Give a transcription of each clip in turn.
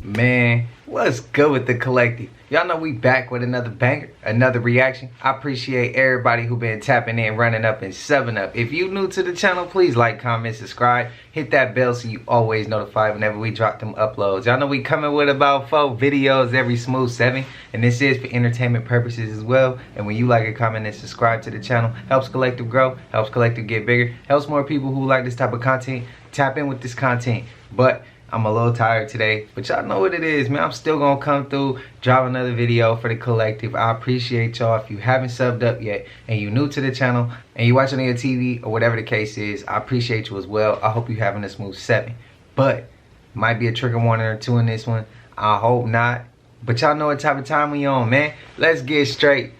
Man, what's good with the collective? Y'all know we back with another banger, another reaction. I appreciate everybody who been tapping in, running up, and subbing up. If you new to the channel, please like, comment, subscribe. Hit that bell so you always notified whenever we drop them uploads. Y'all know we coming with about 4 videos every smooth 7. And this is for entertainment purposes as well. And when you like it, comment, and subscribe to the channel, helps collective grow, helps collective get bigger, helps more people who like this type of content tap in with this content. But I'm a little tired today, but y'all know what it is, man. I'm still gonna come through, drop another video for the collective. I appreciate y'all. If you haven't subbed up yet and you new to the channel and you watching on your TV or whatever the case is, I appreciate you as well. I hope you having a smooth 7. But might be a trigger warning or 2 in this one. I hope not. But y'all know what type of time we on, man. Let's get straight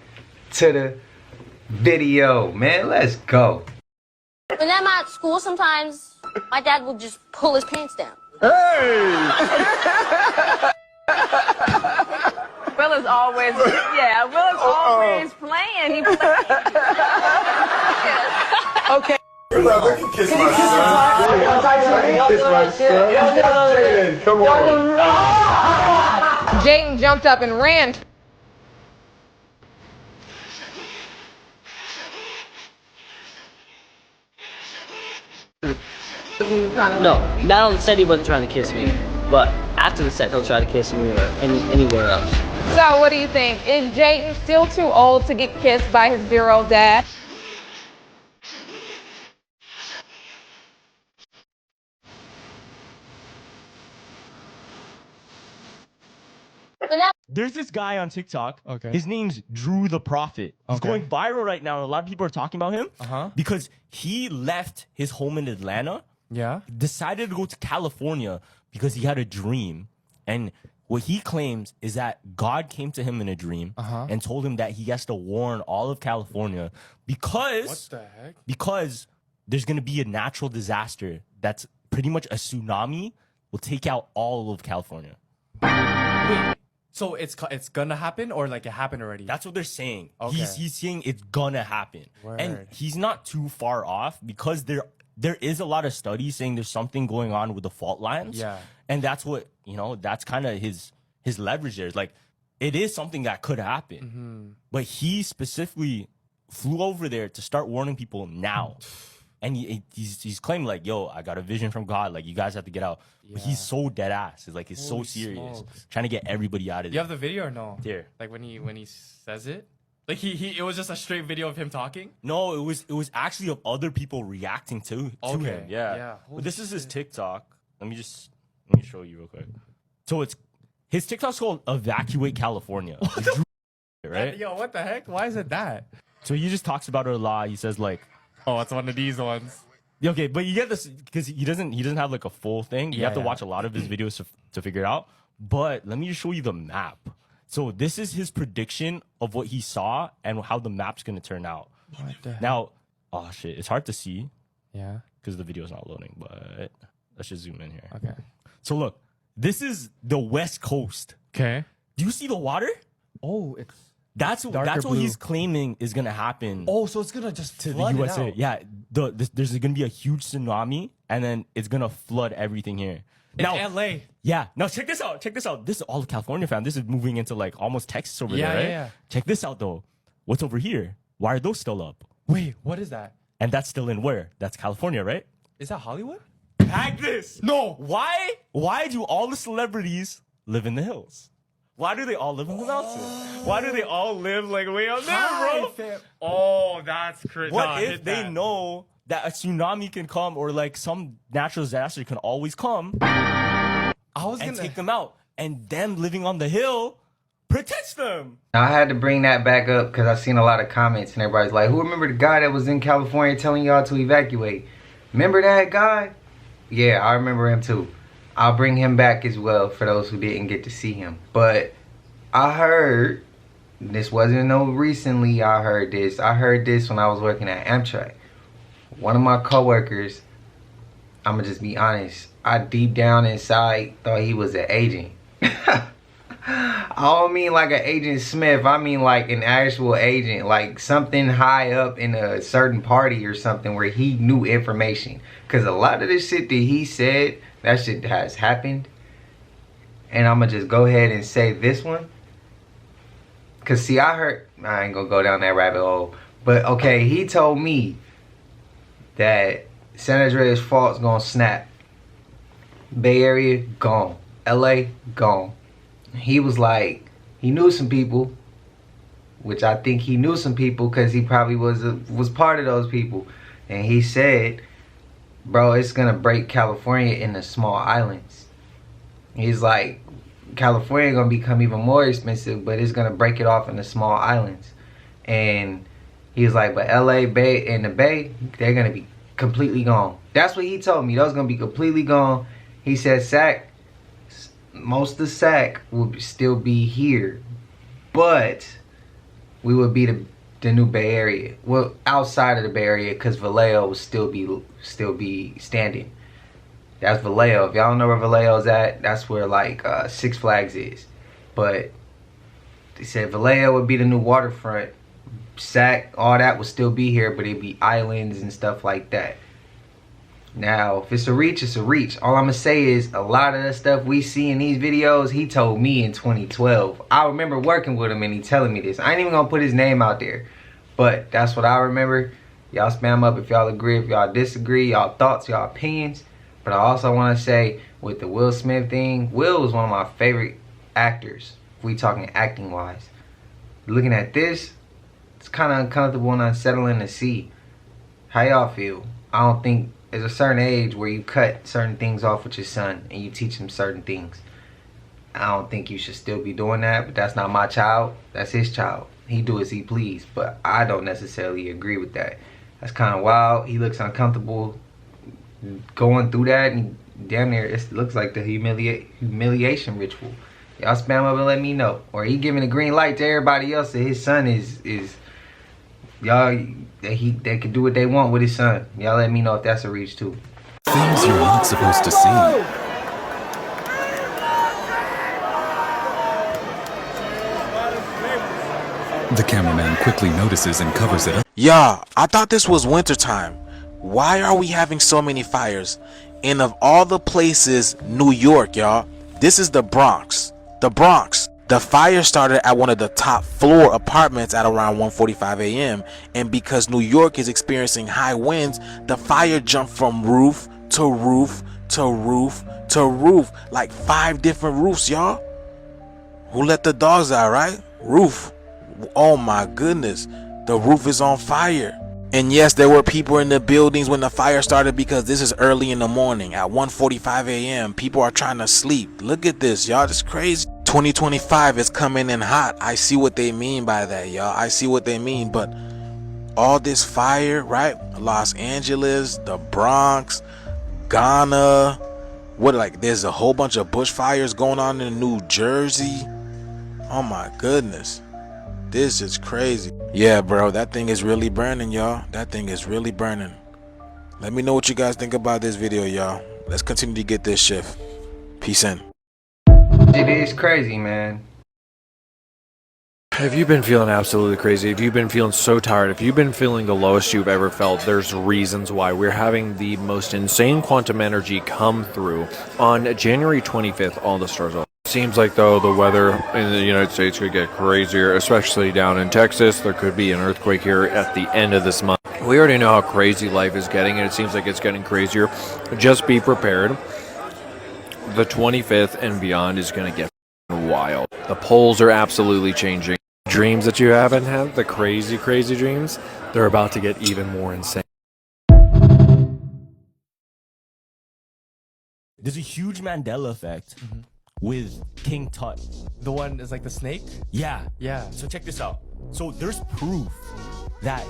to the video, man. Let's go. When I'm at school, sometimes my dad will just pull his pants down. Hey! Will is always, yeah, Will is always playing. He plays. Okay. Kiss my son. Kiss my son. Jaden, come on. Jaden jumped up and ran. No, not on the set he wasn't trying to kiss me, but after the set he'll try to kiss me or anywhere else. So what do you think? Is Jaden still too old to get kissed by his dear old dad? There's this guy on TikTok. Okay. His name's Drew the Prophet. He's going viral right now. A lot of people are talking about him because he left his home in Atlanta. Yeah. Decided to go to California because he had a dream. And what he claims is that God came to him in a dream and told him that he has to warn all of California because what the heck? Because there's going to be a natural disaster that's pretty much a tsunami will take out all of California. Wait. So it's gonna happen or like it happened already? That's what they're saying. Okay. He's saying it's gonna happen. Word. And he's not too far off because there is a lot of studies saying there's something going on with the fault lines. Yeah. And that's what, you know, that's kind of his leverage there. It's like, it is something that could happen. But he specifically flew over there to start warning people now. And he's claiming like, yo, I got a vision from God. Like, you guys have to get out. Yeah. But he's so dead ass. It's like, he's so serious. Smokes. Trying to get everybody out of there. You have the video or no? Here. Like when he says it? Like it was just a straight video of him talking? No, it was actually of other people reacting to him. Yeah. But this is his TikTok. Let me show you real quick. So his TikTok's called Evacuate California. Right? Yo, what the heck? Why is it that? So he just talks about it a lot. He says like, oh, it's one of these ones. Okay, but you get this because he doesn't have like a full thing. You have to watch a lot of his videos to figure it out. But let me just show you the map. So this is his prediction of what he saw and how the map's gonna turn out. What the heck? Now, oh shit, it's hard to see. Yeah. Because the video's not loading, but let's just zoom in here. Okay. So look, this is the West Coast. Okay. Do you see the water? Oh, That's what he's claiming is gonna happen. Oh, so it's gonna just to the USA. Yeah, there's gonna be a huge tsunami, and then it's gonna flood everything here. Now, LA. Yeah. Now check this out. This is all of California, fam. This is moving into like almost Texas over there, right? Yeah. Check this out though. What's over here? Why are those still up? Wait, what is that? And that's still in where? That's California, right? Is that Hollywood? Tag this. No. Why do all the celebrities live in the hills? Why do they all live in the mountains? Why do they all live like way up there, bro? Fam. Oh, that's crazy. What if they know that a tsunami can come or like some natural disaster can always come and take them out? And them living on the hill protects them. Now, I had to bring that back up because I've seen a lot of comments and everybody's like, who remember the guy that was in California telling y'all to evacuate? Remember that guy? Yeah, I remember him too. I'll bring him back as well for those who didn't get to see him. But I heard, this wasn't no recently I heard this. I heard this when I was working at Electret. One of my coworkers, I'm gonna just be honest, I deep down inside thought he was an agent. I don't mean like an Agent Smith. I mean like an actual agent, like something high up in a certain party or something where he knew information. Because a lot of this shit that he said, that shit has happened. And I'm going to just go ahead and say this one. Because see, I ain't going to go down that rabbit hole. But okay, he told me that San Andreas Fault's going to snap. Bay Area, gone. LA, gone. He was like, he knew some people, which I think he knew some people because he probably was part of those people. And he said, bro, it's going to break California into small islands. He's like, California going to become even more expensive, but it's going to break it off into small islands. And he's like, but LA, Bay, and the Bay, they're going to be completely gone. That's what he told me. Those going to be completely gone. He said, Sac, most of SAC will still be here, but we would be the new Bay Area. Well, outside of the Bay Area, because Vallejo will still be standing. That's Vallejo. If y'all don't know where Vallejo's at, that's where like Six Flags is. But they said Vallejo would be the new waterfront. SAC, all that would still be here, but it'd be islands and stuff like that. Now, if it's a reach, it's a reach. All I'm going to say is a lot of the stuff we see in these videos, he told me in 2012. I remember working with him and he telling me this. I ain't even going to put his name out there. But that's what I remember. Y'all spam up if y'all agree, if y'all disagree, y'all thoughts, y'all opinions. But I also want to say with the Will Smith thing, Will was one of my favorite actors. If we talking acting wise. Looking at this, it's kind of uncomfortable and unsettling to see. How y'all feel? I don't think there's a certain age where you cut certain things off with your son and you teach him certain things. I don't think you should still be doing that, but that's not my child. That's his child. He do as he please, but I don't necessarily agree with that. That's kind of wild. He looks uncomfortable going through that, and damn near it looks like the humiliation ritual. Y'all spam up and let me know. Or he giving a green light to everybody else that his son is y'all, they can do what they want with his son. Y'all let me know if that's a reach too. Things you're not supposed to see. The cameraman quickly notices and covers it up. Yeah, I thought this was wintertime. Why are we having so many fires? And of all the places, New York, y'all, this is the Bronx. The Bronx. The fire started at one of the top floor apartments at around 1:45 a.m. And because New York is experiencing high winds, the fire jumped from roof to roof to roof to roof. Like 5 different roofs, y'all. Who let the dogs out, right? Roof. Oh my goodness. The roof is on fire. And yes, there were people in the buildings when the fire started because this is early in the morning at 1:45 a.m. People are trying to sleep. Look at this, y'all. It's crazy. 2025 is coming in hot. I see what they mean by that, y'all. I see what they mean. But all this fire, right? Los Angeles, the Bronx, Ghana. There's a whole bunch of bushfires going on in New Jersey. Oh my goodness. This is crazy. Yeah, bro, that thing is really burning, y'all. That thing is really burning. Let me know what you guys think about this video, y'all. Let's continue to get this shift. Peace in. It is crazy, man. If you've been feeling absolutely crazy, if you've been feeling so tired, if you've been feeling the lowest you've ever felt, there's reasons why. We're having the most insane quantum energy come through. On January 25th, all the stars are. Seems like, though, the weather in the United States could get crazier, especially down in Texas. There could be an earthquake here at the end of this month. We already know how crazy life is getting, and it seems like it's getting crazier. Just be prepared. The 25th and beyond is going to get wild. The poles are absolutely changing. Dreams that you haven't had, the crazy, crazy dreams, they're about to get even more insane. There's a huge Mandela effect with King Tut. The one is like the snake? Yeah. Yeah. So check this out. So there's proof that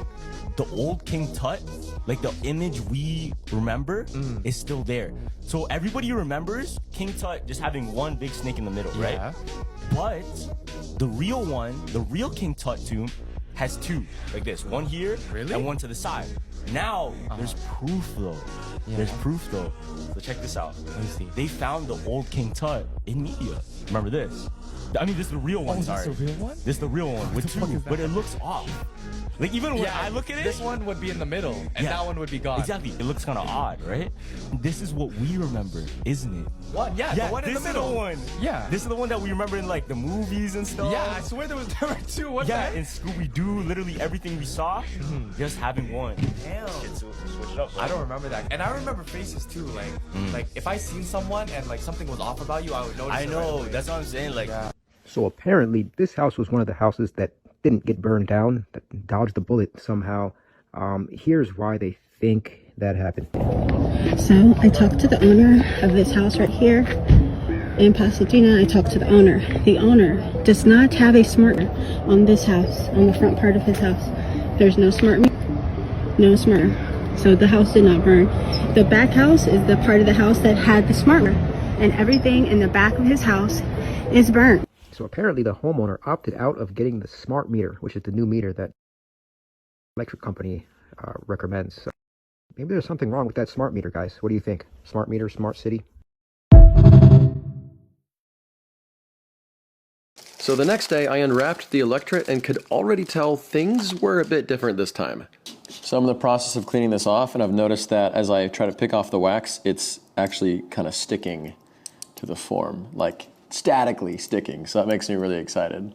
the old King Tut, like the image we remember, is still there. So everybody remembers King Tut just having one big snake in the middle, right? But the real one, the real King Tut tomb, has 2, like this. One here and one to the side. Now, there's proof though. There's proof though. So check this out. Let me see. They found the old King Tut in media. Remember this? I mean, this is the real one. Sorry. This the real one? This is the real one with two, but it looks off. Like even when I look at it, this one would be in the middle, and that one would be gone. Exactly. It looks kind of odd, right? This is what we remember, isn't it? What? Yeah, the one in the middle. This is the one. Yeah. This is the one that we remember in like the movies and stuff. Yeah, I swear there was number two. What yeah, the in Scooby-Doo, literally everything we saw, just having one. Damn. Switch it up, bro. I don't remember that. And I remember faces too. Like if I seen someone and like something was off about you, I would notice. I know. Right That's what I'm saying. Like. Yeah. So apparently, this house was one of the houses that didn't get burned down, that dodged the bullet somehow. Here's why they think that happened. So I talked to the owner of this house right here in Pasadena. I talked to the owner. The owner does not have a smart meter on this house, on the front part of his house. There's no smart meter, no smart meter. So the house did not burn. The back house is the part of the house that had the smart meter, and everything in the back of his house is burned. So apparently the homeowner opted out of getting the smart meter, which is the new meter that electric company recommends. So maybe there's something wrong with that smart meter, guys. What do you think? Smart meter, smart city? So the next day I unwrapped the Electret and could already tell things were a bit different this time. So I'm in the process of cleaning this off, and I've noticed that as I try to pick off the wax, it's actually kind of sticking to the form, like statically sticking, so that makes me really excited.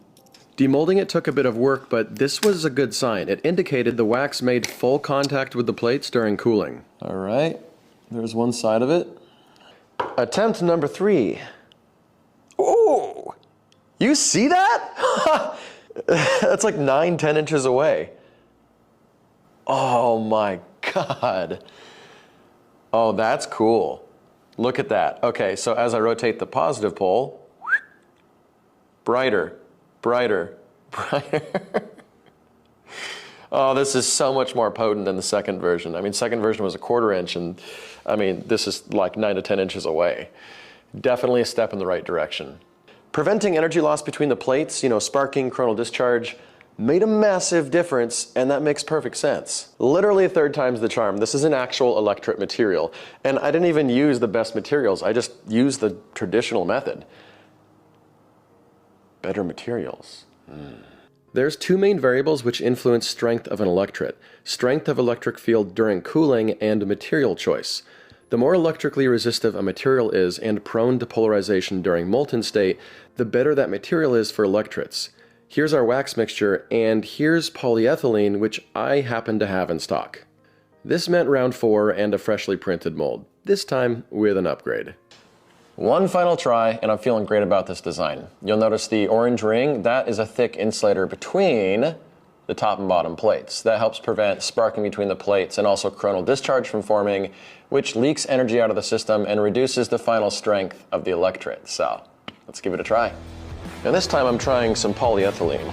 Demolding it took a bit of work, but this was a good sign. It indicated the wax made full contact with the plates during cooling. All right, there's one side of it. Attempt number 3. Ooh, you see that? That's like 9-10 inches away. Oh my God. Oh, that's cool. Look at that. Okay, so as I rotate the positive pole, brighter, brighter, brighter. Oh, this is so much more potent than the second version. I mean, second version was a 1/4 inch, and I mean, this is like 9 to 10 inches away. Definitely a step in the right direction. Preventing energy loss between the plates, sparking, coronal discharge, made a massive difference, and that makes perfect sense. Literally 3rd time's the charm. This is an actual Electret material, and I didn't even use the best materials. I just used the traditional method. Better materials. There's 2 main variables which influence strength of an Electret: strength of electric field during cooling and material choice. The more electrically resistive a material is and prone to polarization during molten state, the better that material is for Electrets. Here's our wax mixture, and here's polyethylene, which I happen to have in stock. This meant round 4 and a freshly printed mold, this time with an upgrade. One final try, and I'm feeling great about this design. You'll notice the orange ring, that is a thick insulator between the top and bottom plates. That helps prevent sparking between the plates and also coronal discharge from forming, which leaks energy out of the system and reduces the final strength of the Electret. So, let's give it a try. And this time I'm trying some polyethylene.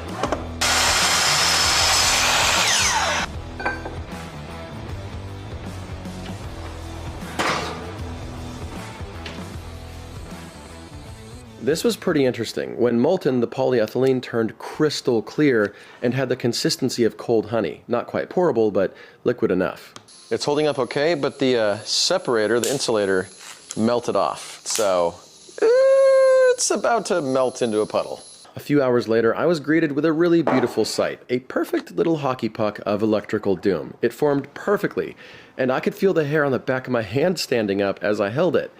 This was pretty interesting. When molten, the polyethylene turned crystal clear and had the consistency of cold honey. Not quite pourable, but liquid enough. It's holding up okay, but the separator, the insulator, melted off. So it's about to melt into a puddle. A few hours later, I was greeted with a really beautiful sight. A perfect little hockey puck of electrical doom. It formed perfectly, and I could feel the hair on the back of my hand standing up as I held it.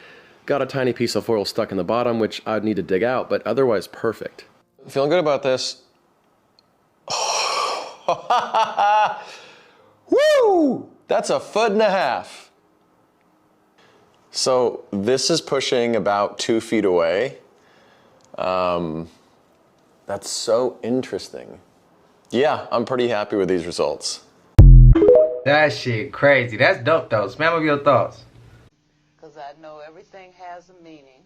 Got a tiny piece of foil stuck in the bottom, which I'd need to dig out, but otherwise perfect. Feeling good about this. Woo! That's 1.5 feet. So this is pushing about 2 feet away. That's so interesting. Yeah, I'm pretty happy with these results. That shit crazy. That's dope though. Spam of your thoughts. Because I know everything has a meaning.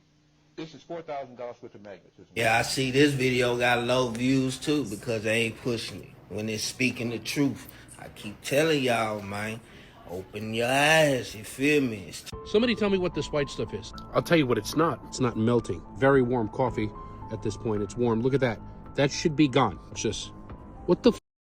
This is $4,000 worth of magnets. Yeah, I see this video got low views too because they ain't pushing it. When it's speaking the truth, I keep telling y'all, man, open your eyes, you feel me? Somebody tell me what this white stuff is. I'll tell you what it's not. It's not melting. Very warm coffee at this point. It's warm. Look at that. That should be gone. It's just, what the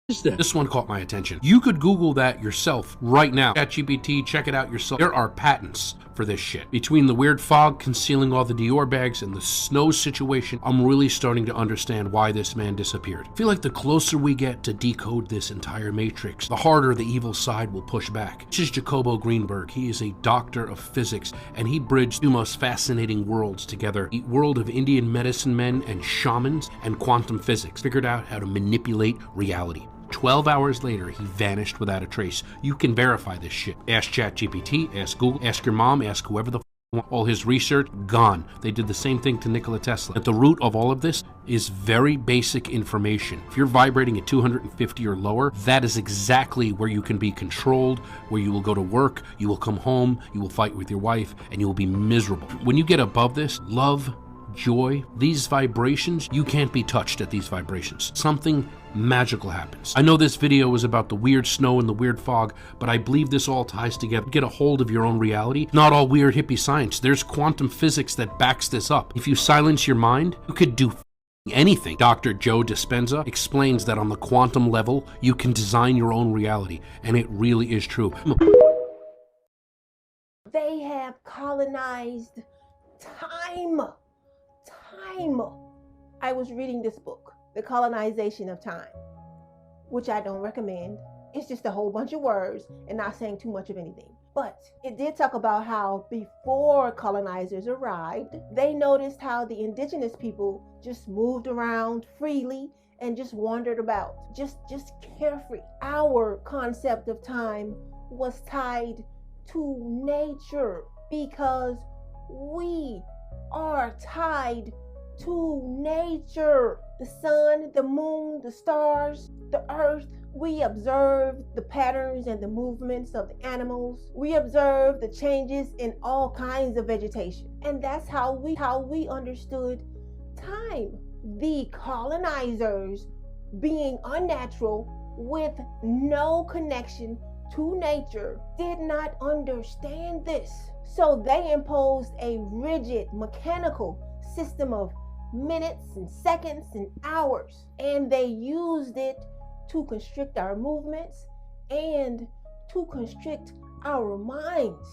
is this? This one caught my attention. You could Google that yourself right now. ChatGPT, check it out yourself. There are patents for this shit. Between the weird fog concealing all the Dior bags and the snow situation, I'm really starting to understand why this man disappeared. I feel like the closer we get to decode this entire matrix, the harder the evil side will push back. This is Jacobo Greenberg. He is a doctor of physics, and he bridged two most fascinating worlds together. The world of Indian medicine men and shamans and quantum physics. Figured out how to manipulate reality. 12 hours later, he vanished without a trace. You can verify this shit. Ask ChatGPT, ask Google, ask your mom, ask whoever the f want. All his research, gone. They did the same thing to Nikola Tesla. At the root of all of this is very basic information. If you're vibrating at 250 or lower, that is exactly where you can be controlled, where you will go to work, you will come home, you will fight with your wife, and you will be miserable. When you get above this, love, joy, these vibrations, you can't be touched at these vibrations. Something magical happens. I know this video was about the weird snow and the weird fog, but I believe this all ties together. Get a hold of your own reality. Not all weird hippie science. There's quantum physics that backs this up. If you silence your mind, you could do anything. Dr. Joe Dispenza explains that on the quantum level, you can design your own reality, and it really is true. They have colonized time. I was reading this book, The Colonization of Time, which I don't recommend. It's just a whole bunch of words and not saying too much of anything. But it did talk about how before colonizers arrived, they noticed how the indigenous people just moved around freely and just wandered about, just carefree. Our concept of time was tied to nature because we are tied to nature. The sun, the moon, the stars, the earth. We observe the patterns and the movements of the animals. We observe the changes in all kinds of vegetation. And that's how we understood time. The colonizers, being unnatural with no connection to nature, did not understand this. So they imposed a rigid mechanical system of minutes and seconds and hours, and they used it to constrict our movements and to constrict our minds.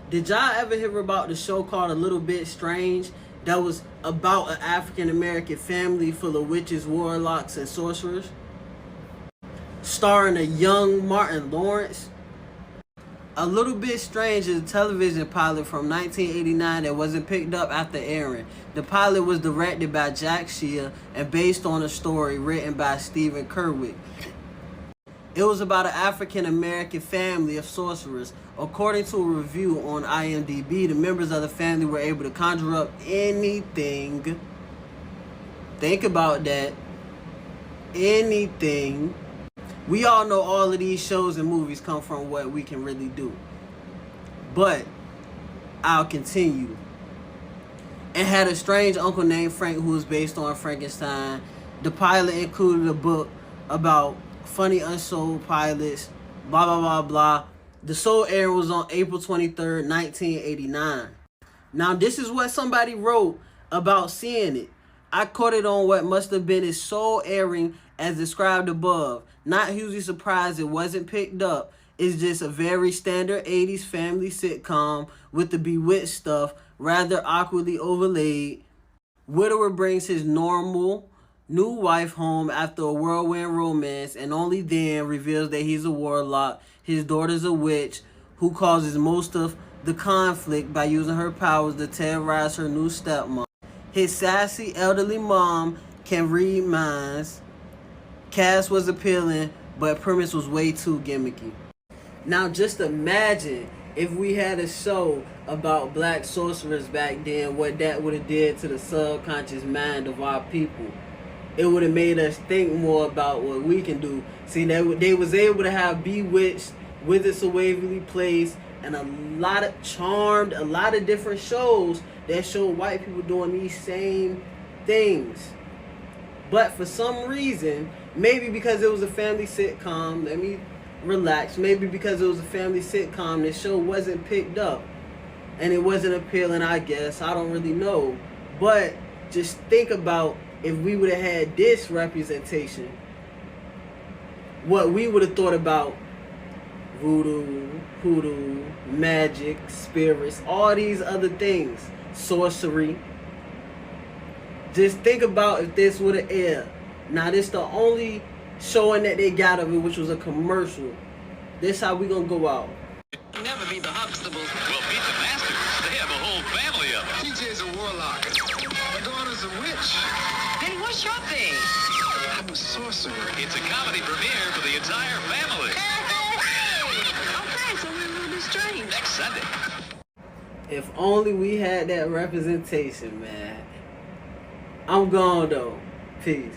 Did y'all ever hear about the show called A Little Bit Strange that was about an African American family full of witches, warlocks, and sorcerers? Starring a young Martin Lawrence. A Little Bit Strange is a television pilot from 1989 that wasn't picked up after airing. The pilot was directed by Jack Shea and based on a story written by Stephen Kerwick. It was about an African American family of sorcerers. According to a review on IMDb, the members of the family were able to conjure up anything. Think about that. Anything. We all know all of these shows and movies come from what we can really do. But I'll continue. It had a strange uncle named Frank who was based on Frankenstein. The pilot included a book about funny unsold pilots, blah, blah, blah, blah. The sole air was on April 23rd, 1989. Now, this is what somebody wrote about seeing it. I caught it on what must have been its sole airing as described above. Not hugely surprised it wasn't picked up. It's just a very standard 80s family sitcom with the bewitched stuff rather awkwardly overlaid. Widower brings his normal new wife home after a whirlwind romance and only then reveals that he's a warlock. His daughter's a witch who causes most of the conflict by using her powers to terrorize her new stepmom. His sassy elderly mom can read minds. Cast was appealing, but premise was way too gimmicky. Now just imagine if we had a show about black sorcerers back then, what that would have did to the subconscious mind of our people. It would have made us think more about what we can do. See, they was able to have Bewitched, Wizards of Waverly Place, and a lot of Charmed, a lot of different shows that show white people doing these same things. But for some reason, maybe because it was a family sitcom, let me relax, maybe because it was a family sitcom, the show wasn't picked up. And it wasn't appealing, I guess. I don't really know. But Just think about if we would have had this representation, what we would have thought about voodoo, hoodoo, magic, spirits, all these other things, sorcery. Just think about if this would have aired. Now this the only showing that they got of it, which was a commercial. This how we gonna go out. Never beat the Huxtables. Well, beat the Masters. They have a whole family of them. TJ's a warlock. My daughter's a witch. Then what's your thing? I'm a sorcerer. It's a comedy premiere for the entire family. Okay, so when will this stream? Next Sunday. If only we had that representation, man. I'm gone though. Peace.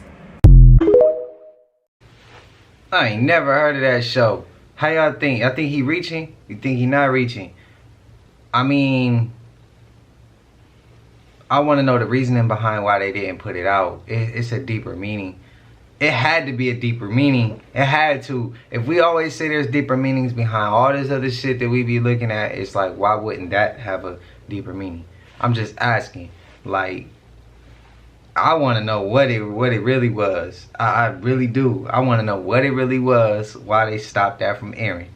I ain't never heard of that show. How y'all think? Y'all think he reaching? You think he not reaching? I mean, I want to know the reasoning behind why they didn't put it out. It's a deeper meaning. It had to be a deeper meaning. It had to. If we always say there's deeper meanings behind all this other shit that we be looking at, it's like, why wouldn't that have a deeper meaning? I'm just asking. Like, I want to know what it really was. I really do. I want to know what it really was, why they stopped that from airing.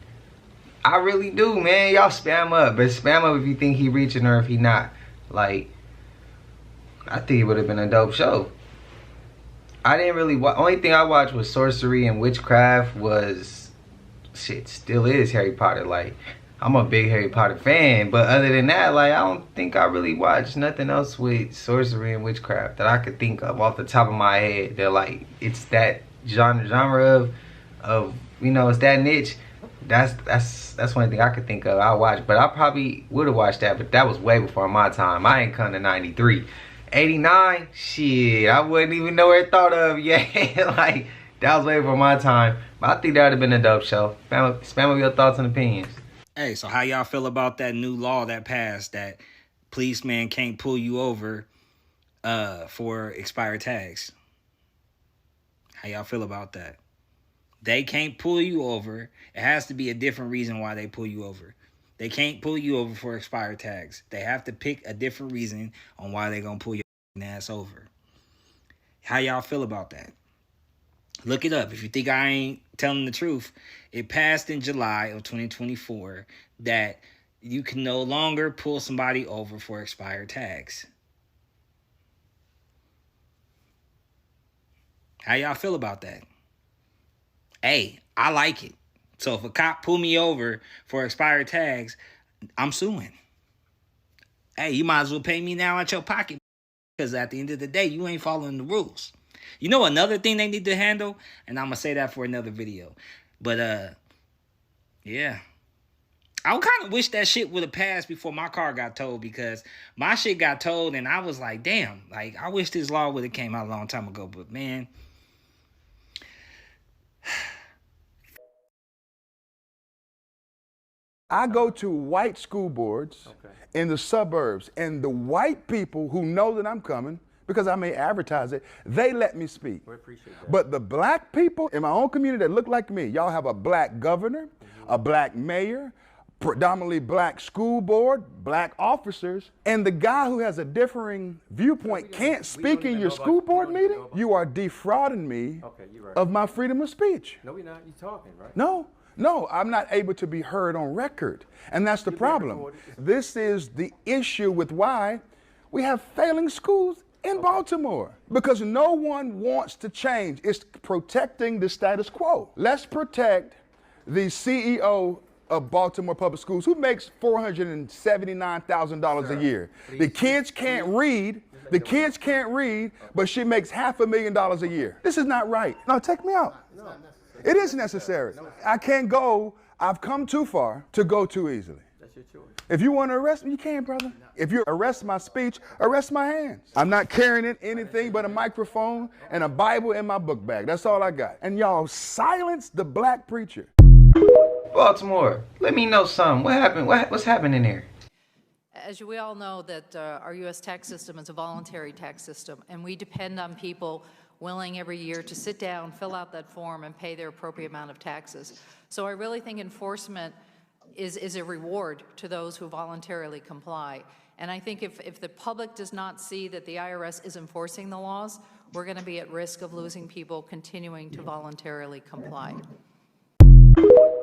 I really do, man. Y'all spam up. But spam up if you think he reaching or if he not. Like, I think it would have been a dope show. I didn't really watch. Only thing I watched was sorcery and witchcraft was, shit, still is Harry Potter. Like, I'm a big Harry Potter fan, but other than that, like, I don't think I really watched nothing else with sorcery and witchcraft that I could think of off the top of my head. They're like, it's that genre of you know, it's that niche. That's one thing I could think of. I watched, but I probably would have watched that, but that was way before my time. I ain't come to 93. 89, shit, I wouldn't even know where thought of yet. Like, that was way before my time. But I think that would have been a dope show. Spam with your thoughts and opinions. Hey, so how y'all feel about that new law that passed that policemen can't pull you over for expired tags? How y'all feel about that? They can't pull you over. It has to be a different reason why they pull you over. They can't pull you over for expired tags. They have to pick a different reason on why they're going to pull your ass over. How y'all feel about that? Look it up. If you think I ain't telling the truth, it passed in July of 2024 that you can no longer pull somebody over for expired tags. How y'all feel about that? Hey, I like it. So if a cop pull me over for expired tags, I'm suing. Hey, you might as well pay me now out your pocket, because at the end of the day, you ain't following the rules. You know another thing they need to handle? And I'm going to say that for another video. But, yeah. I kind of wish that shit would have passed before my car got towed, because my shit got towed and I was like, damn, like, I wish this law would have came out a long time ago. But, man, I go to white school boards in the suburbs, and the white people who know that I'm coming, because I may advertise it, they let me speak. We appreciate that. But the black people in my own community that look like me, y'all have a black governor, a black mayor, predominantly black school board, black officers, and the guy who has a differing viewpoint can't speak in your school board meeting? You are defrauding me of my freedom of speech. No, we're not. You're talking, right? No, I'm not able to be heard on record. And that's the problem. This is the issue with why we have failing schools in Baltimore. Because no one wants to change. It's protecting the status quo. Let's protect the CEO of Baltimore Public Schools, who makes $479,000 a year. The kids can't read. The kids can't read, but she makes $500,000 a year. This is not right. No, take me out. It is necessary. I can't go. I've come too far to go too easily. That's your choice. If you want to arrest me, you can, brother. If you arrest my speech, arrest my hands. I'm not carrying anything but a microphone and a Bible in my book bag. That's all I got. And y'all silence the black preacher. Baltimore, let me know something. What happened? What's happening there? As we all know, that our U.S. tax system is a voluntary tax system, and we depend on people willing every year to sit down, fill out that form, and pay their appropriate amount of taxes. So I really think enforcement is a reward to those who voluntarily comply. And I think if the public does not see that the IRS is enforcing the laws, we're going to be at risk of losing people continuing to voluntarily comply.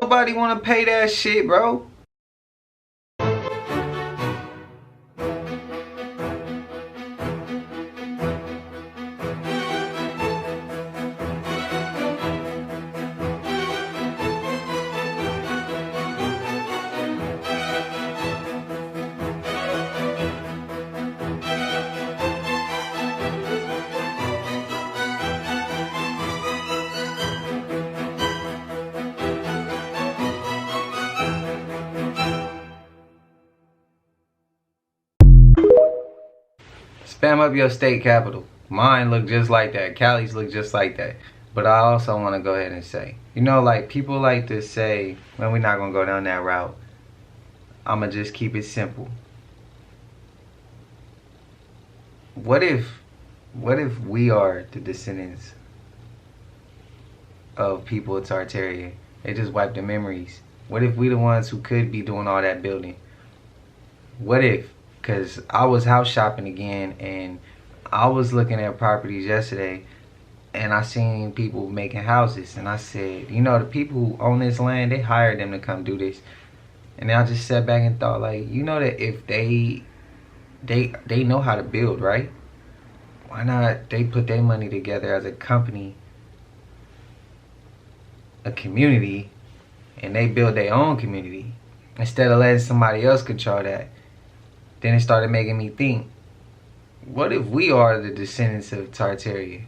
Nobody want to pay that shit, bro. Spam up your state capital. Mine look just like that. Cali's look just like that. But I also want to go ahead and say, you know, like people like to say, well, we're not going to go down that route. I'm going to just keep it simple. What if we are the descendants of people of Tartaria? They just wiped the memories. What if we the ones who could be doing all that building? What if? Because I was house shopping again, and I was looking at properties yesterday, and I seen people making houses, and I said, you know, the people who own this land, they hired them to come do this. And I just sat back and thought, like, you know, that if they know how to build, right? Why not they put their money together as a company, a community, and they build their own community instead of letting somebody else control that? Then it started making me think, what if we are the descendants of Tartaria?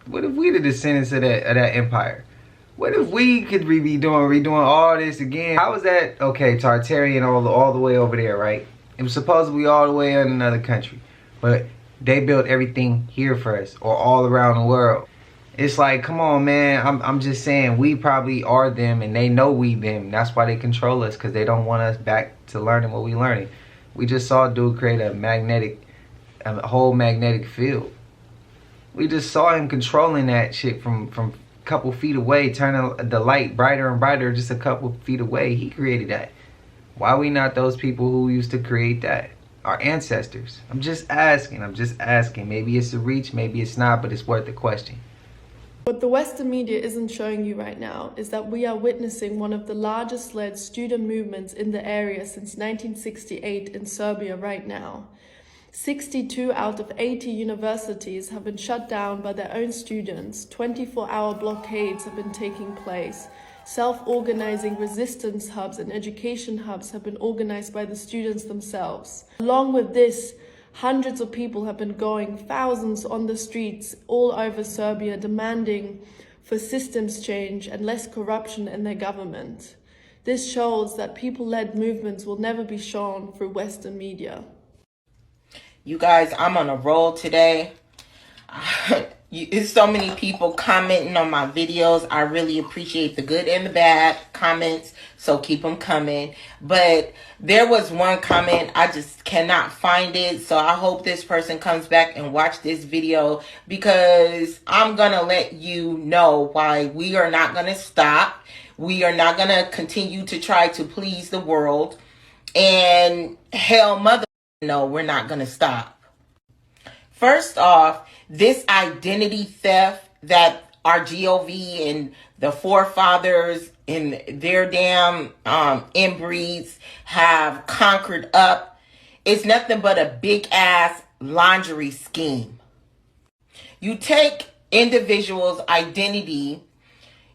What if we the descendants of that empire? What if we could be redoing all this again? How is that? Okay, Tartarian all the way over there, right? It was supposed to be all the way in another country. But they built everything here for us, or all around the world. It's like, come on, man. I'm just saying, we probably are them, and they know we them. That's why they control us, because they don't want us back to learning what we learning. We just saw a dude create a whole magnetic field. We just saw him controlling that shit from a couple feet away, turning the light brighter and brighter just a couple feet away. He created that. Why are we not those people who used to create that? Our ancestors. I'm just asking. Maybe it's a reach, maybe it's not, but it's worth the question. What the Western media isn't showing you right now is that we are witnessing one of the largest led student movements in the area since 1968 in Serbia right now. 62 out of 80 universities have been shut down by their own students. 24-hour blockades have been taking place. Self-organizing resistance hubs and education hubs have been organized by the students themselves. Along with this, hundreds of people have been going, thousands on the streets all over Serbia, demanding for systems change and less corruption in their government. This shows that people-led movements will never be shown through Western media. You guys, I'm on a roll today. There's so many people commenting on my videos. I really appreciate the good and the bad comments, so keep them coming. But there was one comment, I just cannot find it, so I hope this person comes back and watch this video, because I'm gonna let you know why we are not gonna stop. We are not gonna continue to try to please the world. And hell, mother, no, we're not gonna stop. First off, this identity theft that our GOV and the forefathers and their damn inbreeds have conquered up is nothing but a big ass laundry scheme. You take individuals' identity,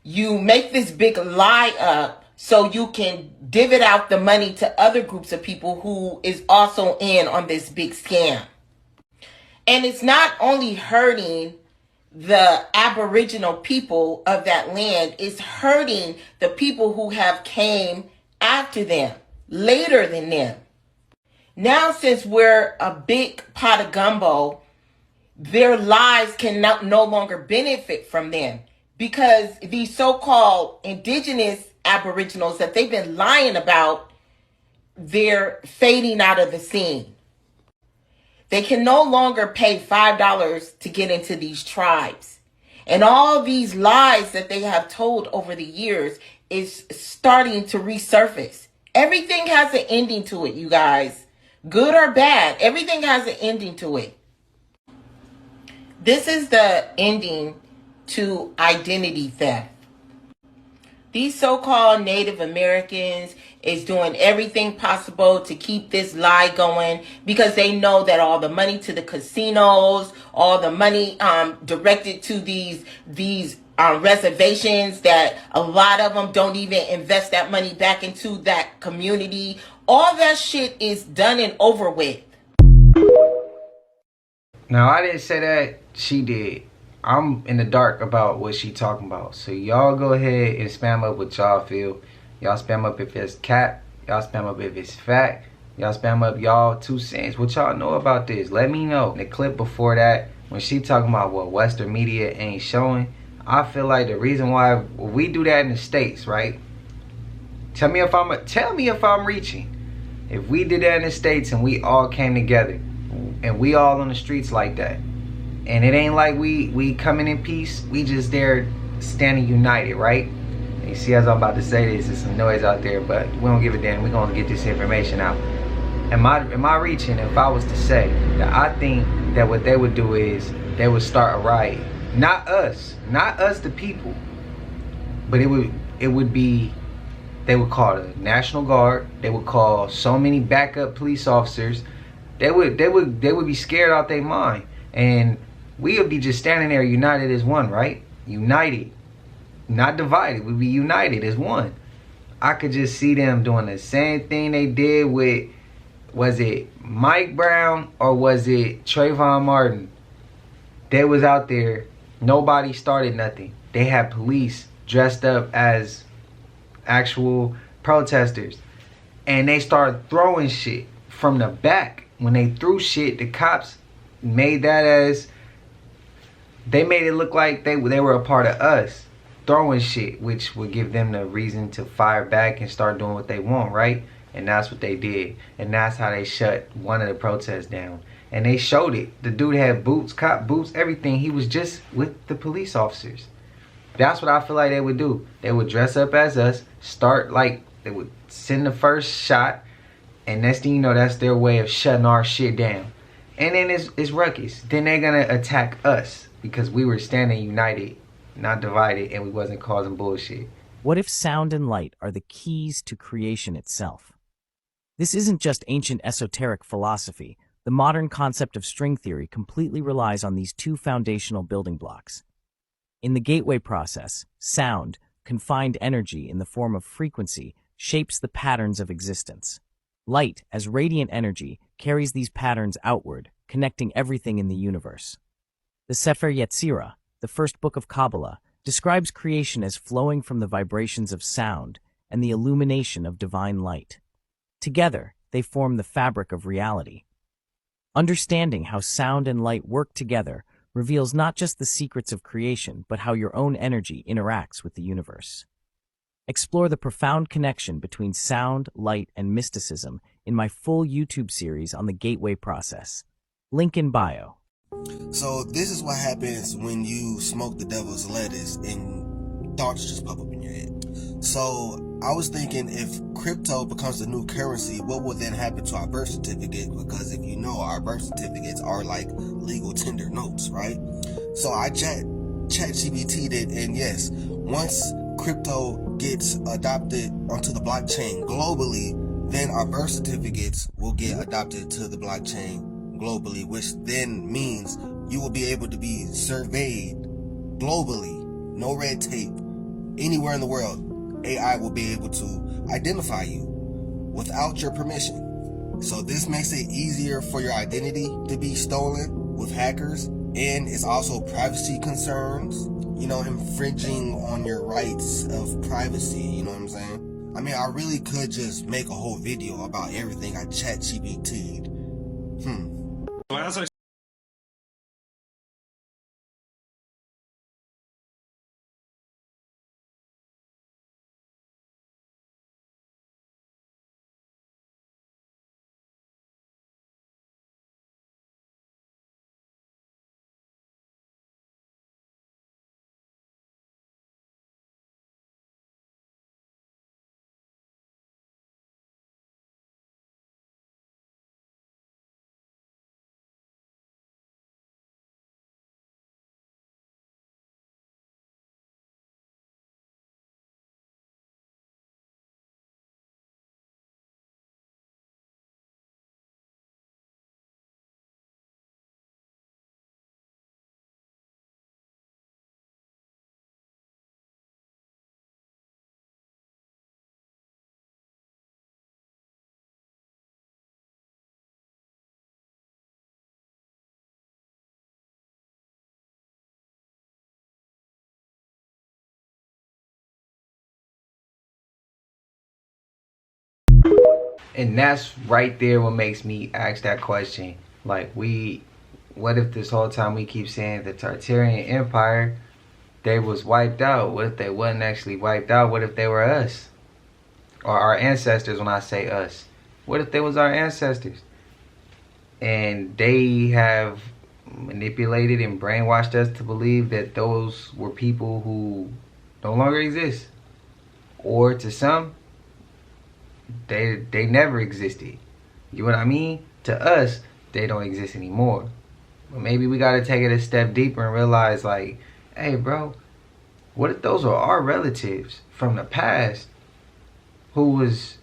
you make this big lie up so you can divvy out the money to other groups of people who is also in on this big scam. And it's not only hurting the Aboriginal people of that land, it's hurting the people who have came after them, later than them. Now, since we're a big pot of gumbo, their lives can no longer benefit from them, because these so-called indigenous Aboriginals that they've been lying about, they're fading out of the scene. They can no longer pay $5 to get into these tribes. And all these lies that they have told over the years is starting to resurface. Everything has an ending to it, you guys. Good or bad, everything has an ending to it. This is the ending to identity theft. These so-called Native Americans is doing everything possible to keep this lie going because they know that all the money to the casinos, all the money directed to these reservations, that a lot of them don't even invest that money back into that community. All that shit is done and over with. Now, I didn't say that. She did. I'm in the dark about what she talking about. So y'all go ahead and spam up what y'all feel. Y'all spam up if it's cap. Y'all spam up if it's fact. Y'all spam up y'all 2 cents. What y'all know about this? Let me know. The clip before that, when she talking about what Western media ain't showing, I feel like the reason why we do that in the States, right? Tell me if I'm reaching. If we did that in the States and we all came together and we all on the streets like that, and it ain't like we coming in peace, we just there standing united, right? And you see, as I'm about to say this, there's some noise out there, but we don't give a damn. We're gonna get this information out. Am I reaching if I was to say that I think that what they would do is they would start a riot? Not us the people, but it would be, they would call the National Guard, they would call so many backup police officers. They would be scared out their mind, and we would be just standing there united as one, right? United, not divided. We'd be united as one. I could just see them doing the same thing they did with, was it Mike Brown or was it Trayvon Martin? They was out there, nobody started nothing. They had police dressed up as actual protesters, and they started throwing shit from the back. When they threw shit, the cops made that as, they made it look like they were a part of us throwing shit, which would give them the reason to fire back and start doing what they want, right? And that's what they did, and that's how they shut one of the protests down. And they showed it. The dude had boots, cop boots, everything. He was just with the police officers. That's what I feel like they would do. They would dress up as us, start like, they would send the first shot, and next thing you know, that's their way of shutting our shit down. And then it's ruckus. Then they're gonna attack us because we were standing united, not divided, and we wasn't causing bullshit. What if sound and light are the keys to creation itself? This isn't just ancient esoteric philosophy. The modern concept of string theory completely relies on these 2 foundational building blocks. In the gateway process, sound, confined energy in the form of frequency, shapes the patterns of existence. Light, as radiant energy, carries these patterns outward, connecting everything in the universe. The Sefer Yetzirah, the first book of Kabbalah, describes creation as flowing from the vibrations of sound and the illumination of divine light. Together, they form the fabric of reality. Understanding how sound and light work together reveals not just the secrets of creation, but how your own energy interacts with the universe. Explore the profound connection between sound, light, and mysticism in my full YouTube series on the gateway process. Link in bio. So this is what happens when you smoke the devil's lettuce and thoughts just pop up in your head. So I was thinking, if crypto becomes the new currency, what will then happen to our birth certificate? Because if you know, our birth certificates are like legal tender notes, right? So I chat GPT'd it, and yes, once crypto gets adopted onto the blockchain globally, then our birth certificates will get adopted to the blockchain globally, which then means you will be able to be surveyed globally, no red tape, anywhere in the world. AI will be able to identify you without your permission. So this makes it easier for your identity to be stolen with hackers, and it's also privacy concerns, infringing on your rights of privacy, you know what I'm saying? I mean, I really could just make a whole video about everything I chat GPT'd. As I And that's right there what makes me ask that question. Like, what if this whole time we keep saying the Tartarian Empire, they was wiped out? What if they wasn't actually wiped out? What if they were us? Or our ancestors, when I say us. What if they was our ancestors? And they have manipulated and brainwashed us to believe that those were people who no longer exist. Or to some, they never existed. You know what I mean? To us, they don't exist anymore. But maybe we gotta take it a step deeper and realize, like, hey bro, what if those are our relatives from the past who was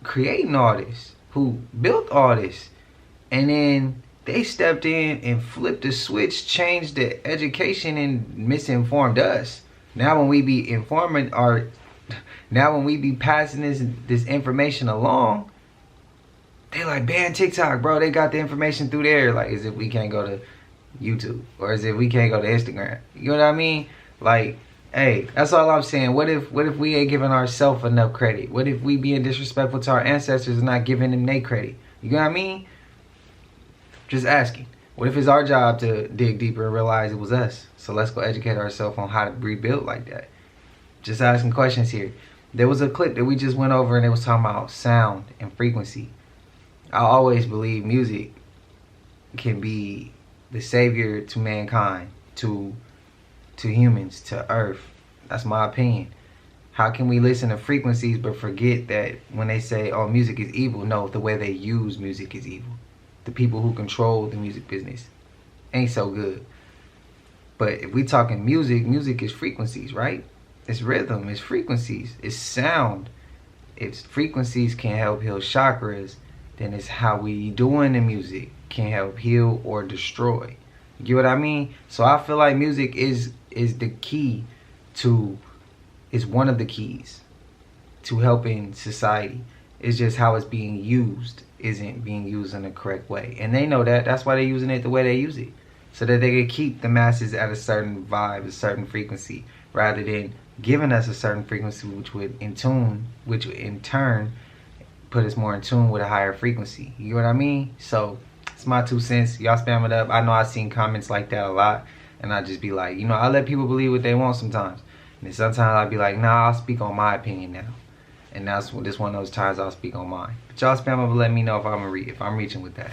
creating all this, who built all this, and then they stepped in and flipped the switch, changed the education, and misinformed us. Now when we be informing our Now when we be passing this information along, they like, ban TikTok, bro. They got the information through there. Like, as if we can't go to YouTube, or as if we can't go to Instagram. You know what I mean? Like, hey, that's all I'm saying. What if we ain't giving ourselves enough credit? What if we being disrespectful to our ancestors and not giving them their credit? You know what I mean? Just asking. What if it's our job to dig deeper and realize it was us? So let's go educate ourselves on how to rebuild like that. Just asking questions here. There was a clip that we just went over and it was talking about sound and frequency. I always believe music can be the savior to mankind, to humans, to earth. That's my opinion. How can we listen to frequencies but forget that when they say, oh, music is evil? No, the way they use music is evil. The people who control the music business ain't so good. But if we talking music, music is frequencies, right? It's rhythm, it's frequencies, it's sound. If frequencies can help heal chakras, then it's how we doing the music can help heal or destroy. You get what I mean? So I feel like music is the key to, is one of the keys to helping society. It's just how it's being used isn't being used in the correct way. And they know that. That's why they're using it the way they use it. So that they can keep the masses at a certain vibe, a certain frequency, rather than giving us a certain frequency which would in turn put us more in tune with a higher frequency. You know what I mean? So it's my 2 cents. Y'all spam it up. I know I've seen comments like that a lot, and I just be like, you know, I let people believe what they want sometimes. And then sometimes I'll be like, nah, I'll speak on my opinion now. And that's this one of those times I'll speak on mine. But y'all spam up and let me know if I'm reaching with that.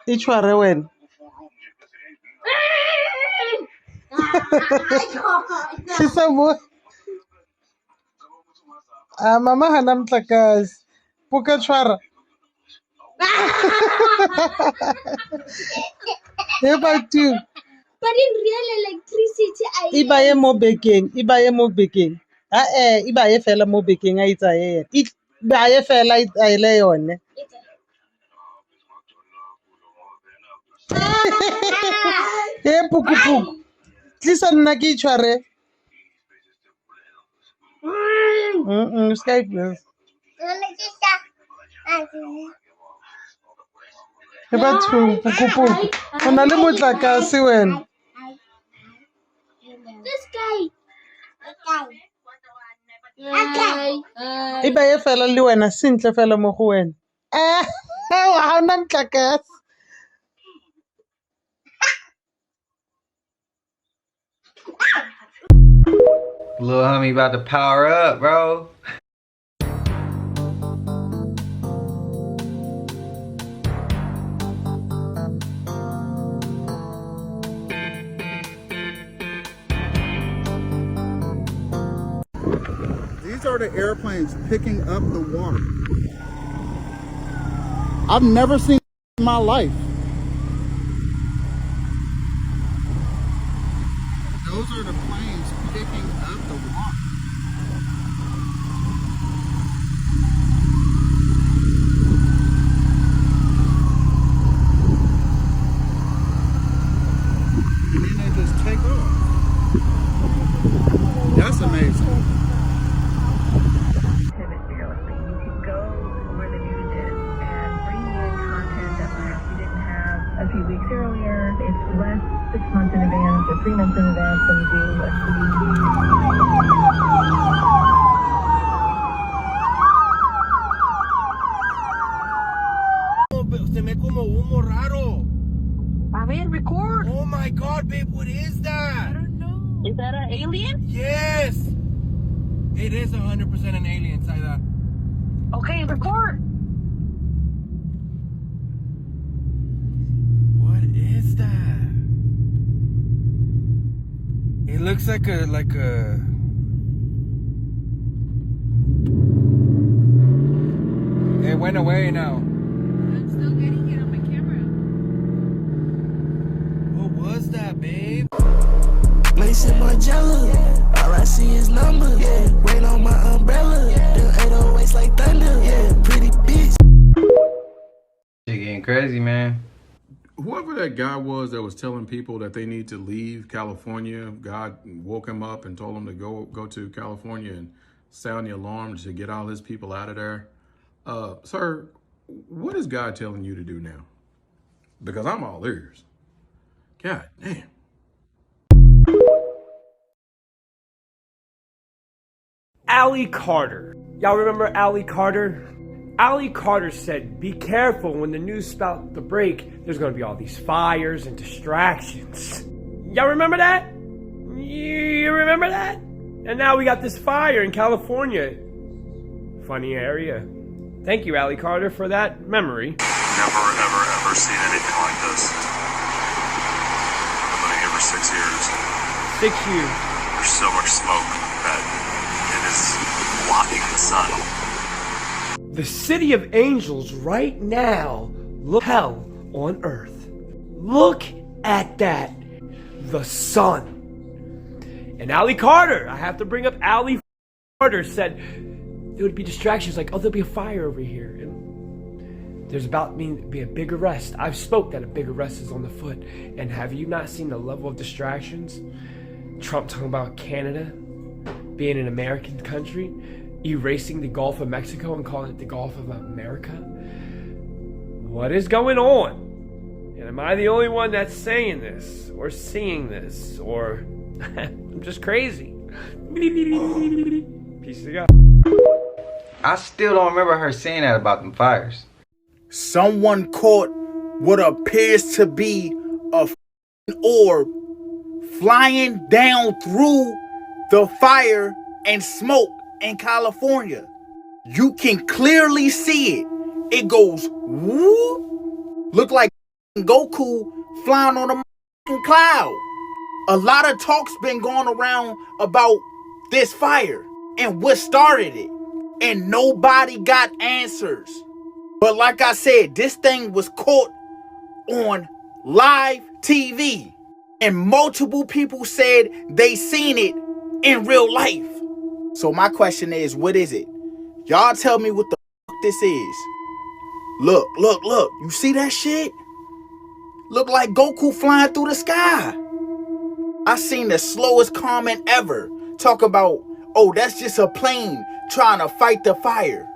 Itshware wena. Sisabo. Mama hana mtlakasi. Puka tshwara. Ebatu. But in real electricity, Ibaye mo bekeng. Ibaye fela mo bekeng a itsaye. Ibaye fela a ile yone. Puku. Tlisa nna ke itshware. Skype this. Ebatu puku. Ona le motlakase wena. This guy. Ibaye fela le wena sentle fela mo go wena. Ha ona motlakase. Little homie about to power up, bro. These are the airplanes picking up the water. I've never seen in my life. Those are the planes picking up the water. And then they just take off. That's amazing. A few weeks earlier, it's less 6 months in advance or 3 months in advance than you do a It is 100% an alien, Saida. Okay, record. What is that? It looks like a It went away now. I'm still getting it on my camera. What was that, babe? Lacing my jello. All I see is numbers. Rain on my umbrella. Them 808s like thunder. Pretty bitch. Shit getting crazy, man. Whoever that guy was that was telling people that they need to leave California, God woke him up and told him to go to California and sound the alarm to get all his people out of there. Sir, what is God telling you to do now? Because I'm all ears. God damn. Allie Carter. Y'all remember Allie Carter? Allie Carter said, be careful when the news about to break, there's gonna be all these fires and distractions. Y'all remember that? You remember that? And now we got this fire in California. Funny area. Thank you, Allie Carter, for that memory. Never, ever seen anything like this. I've been living here for 6 years. 6 years. There's so much smoke that it is blocking the sun. The city of angels right now look hell on earth. Look at that. The sun. And Allie Carter, I have to bring up Allie Carter, said there would be distractions like, oh, there'll be a fire over here. And there's about to be a big arrest. I've spoke that a big arrest is on the foot. And have you not seen the level of distractions? Trump talking about Canada being an American country, erasing the Gulf of Mexico and calling it the Gulf of America. What is going on? And am I the only one that's saying this or seeing this, or I'm just crazy? Peace of God. I still don't remember her saying that about them fires. Someone caught what appears to be a orb flying down through the fire and smoke in California. You can clearly see it. It goes woo, look like Goku flying on a cloud. A lot of talk's been going around about this fire and what started it, and nobody got answers. But like I said, this thing was caught on live TV, and multiple people said they seen it in real life. So my question is, what is it? Y'all tell me what the fuck this is. Look. You see that shit? Look like Goku flying through the sky. I seen the slowest comment ever talk about, oh, that's just a plane trying to fight the fire.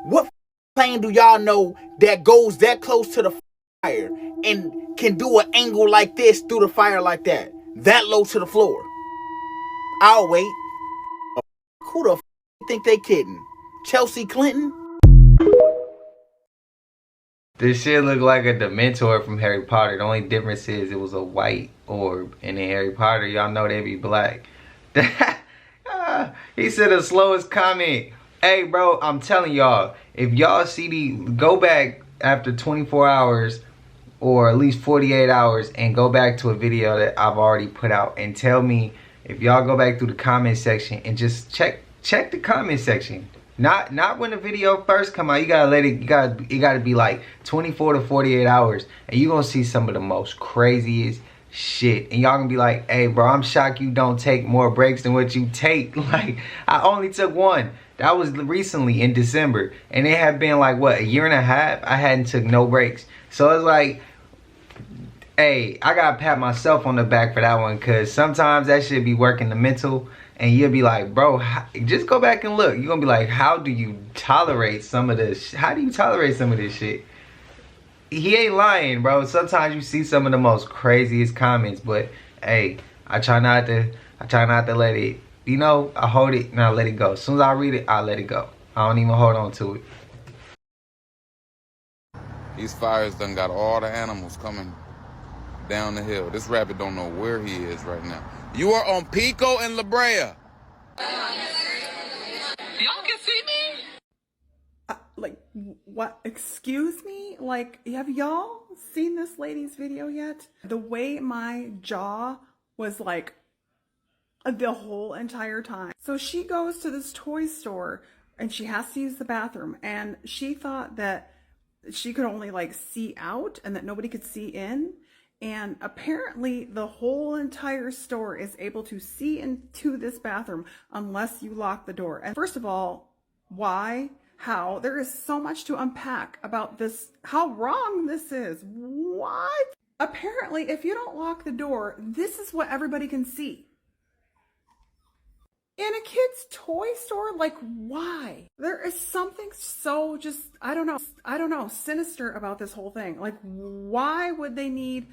What plane do y'all know that goes that close to the fire and can do an angle like this through the fire like that low to the floor? I'll wait. Who the think they kidding? Chelsea Clinton? This shit look like a Dementor from Harry Potter. The only difference is it was a white orb. And in Harry Potter, y'all know they be black. He said the slowest comment. Hey, bro, I'm telling y'all, if y'all see go back after 24 hours or at least 48 hours and go back to a video that I've already put out and tell me if y'all go back through the comment section and just check the comment section. Not when the video first come out. You gotta let it. It gotta be like 24 to 48 hours, and you gonna see some of the most craziest shit. And y'all gonna be like, "Hey, bro, I'm shocked you don't take more breaks than what you take." Like, I only took one. That was recently in December, and it had been like what, a year and a half. I hadn't took no breaks, so it's like, hey, I gotta pat myself on the back for that one, cause sometimes that shit be working the mental. And you'll be like, bro, just go back and look. You're going to be like, how do you tolerate some of this? How do you tolerate some of this shit? He ain't lying, bro. Sometimes you see some of the most craziest comments. But, hey, I try not to let it, you know, I hold it and I let it go. As soon as I read it, I let it go. I don't even hold on to it. These fires done got all the animals coming down the hill. This rabbit don't know where he is right now. You are on Pico and La Brea. What? Excuse me? Like, have y'all seen this lady's video yet? The way my jaw was like the whole entire time. So she goes to this toy store and she has to use the bathroom, and she thought that she could only like see out and that nobody could see in. And apparently the whole entire store is able to see into this bathroom unless you lock the door. And first of all, why? How? There is so much to unpack about this, how wrong this is. What? Apparently, if you don't lock the door, this is what everybody can see. In a kid's toy store? Like, why? There is something so just, I don't know, sinister about this whole thing. Like, why would they need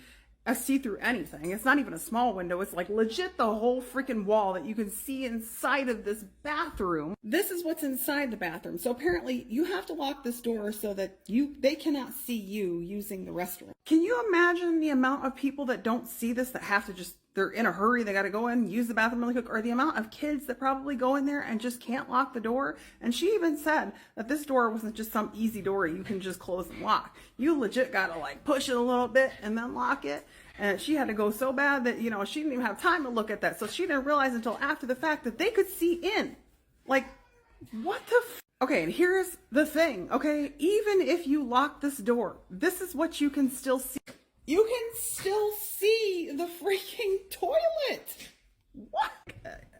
a see-through anything? It's not even a small window. It's like legit the whole freaking wall that you can see inside of this bathroom. This is what's inside the bathroom. So apparently you have to lock this door so that they cannot see you using the restroom. Can you imagine the amount of people that don't see this, that have to just, they're in a hurry, they got to go in, use the bathroom really quick, or the amount of kids that probably go in there and just can't lock the door? And she even said that this door wasn't just some easy door you can just close and lock. You legit got to like push it a little bit and then lock it. And she had to go so bad that, you know, she didn't even have time to look at that. So she didn't realize until after the fact that they could see in. Like, what the Okay, and here's the thing, okay? Even if you lock this door, this is what you can still see. You can still see the freaking toilet. What?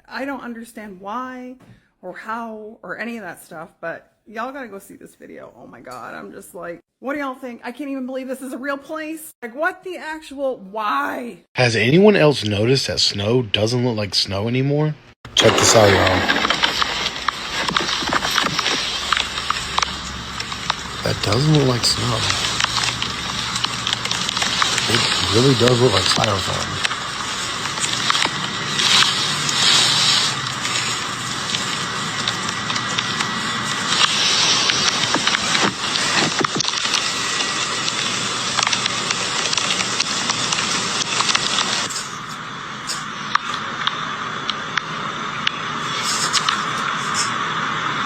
I don't understand why or how or any of that stuff, but y'all gotta go see this video. Oh my God, I'm just like, what do y'all think? I can't even believe this is a real place. Like, what the actual, why? Has anyone else noticed that snow doesn't look like snow anymore? Check this out, y'all. That doesn't look like snow. It really does look like styrofoam.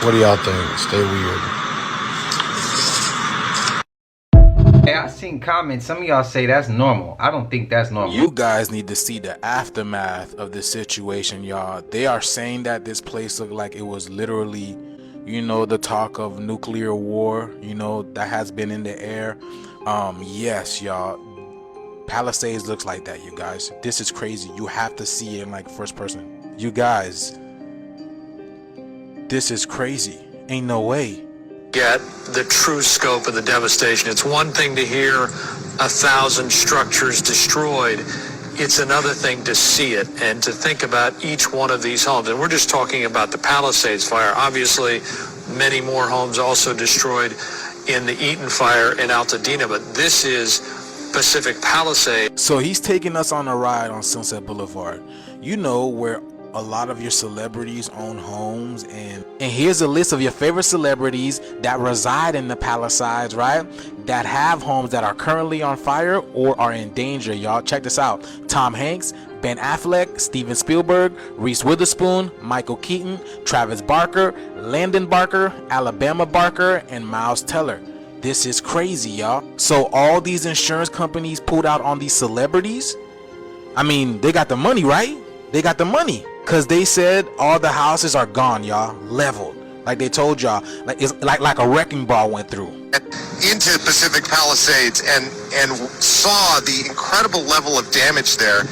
What do y'all think? Stay weird. Hey, I seen comments. Some of y'all say that's normal. I don't think that's normal. You guys need to see the aftermath of the situation, y'all. They are saying that this place looked like it was literally, you know, the talk of nuclear war, you know, that has been in the air. Yes, y'all. Palisades looks like that, you guys. This is crazy. You have to see it in like first person. You guys, this is crazy. Ain't no way. Get the true scope of the devastation. It's one thing to hear 1,000 structures destroyed. It's another thing to see it and to think about each one of these homes. And we're just talking about the Palisades fire. Obviously, many more homes also destroyed in the Eaton fire in Altadena, but this is Pacific Palisades. So he's taking us on a ride on Sunset Boulevard. You know, where a lot of your celebrities own homes, and here's a list of your favorite celebrities that reside in the Palisades, right? That have homes that are currently on fire or are in danger, y'all. Check this out. Tom Hanks, Ben Affleck, Steven Spielberg, Reese Witherspoon, Michael Keaton, Travis Barker, Landon Barker, Alabama Barker, and Miles Teller. This is crazy, y'all. So all these insurance companies pulled out on these celebrities. I mean, they got the money, right? They got the money. Cause they said all the houses are gone, y'all, leveled. Like they told y'all, like it's like a wrecking ball went through. Into Pacific Palisades and saw the incredible level of damage there.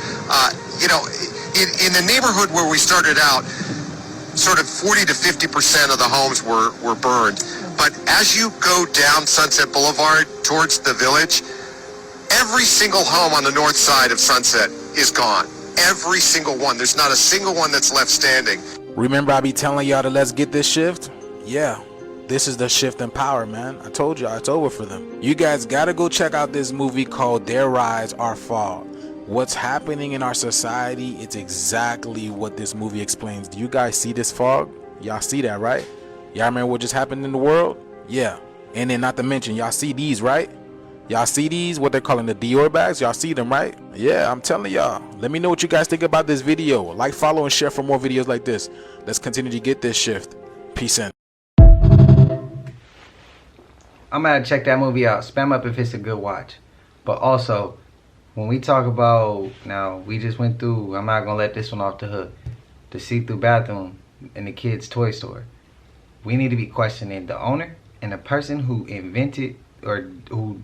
You know, in the neighborhood where we started out, sort of 40 to 50% of the homes were burned. But as you go down Sunset Boulevard towards the village, every single home on the north side of Sunset is gone. Every single one. There's not a single one that's left standing. Remember I be telling y'all to let's get this shift? Yeah, this is the shift in power, man. I told y'all it's over for them. You guys gotta go check out this movie called Their Rise, Our Fall. What's happening in our society, it's exactly what this movie explains. Do you guys see this fog? Y'all see that, right? Y'all remember what just happened in the world? Yeah. And then not to mention, y'all see these, right? Y'all see these, what they're calling the Dior bags? Y'all see them, right? Yeah, I'm telling y'all. Let me know what you guys think about this video. Like, follow, and share for more videos like this. Let's continue to get this shift. Peace in. I'm gonna check that movie out. Spam up if it's a good watch. But also, when we talk about, now we just went through, I'm not gonna let this one off the hook, the see-through bathroom in the kids' toy store. We need to be questioning the owner and the person who invented or who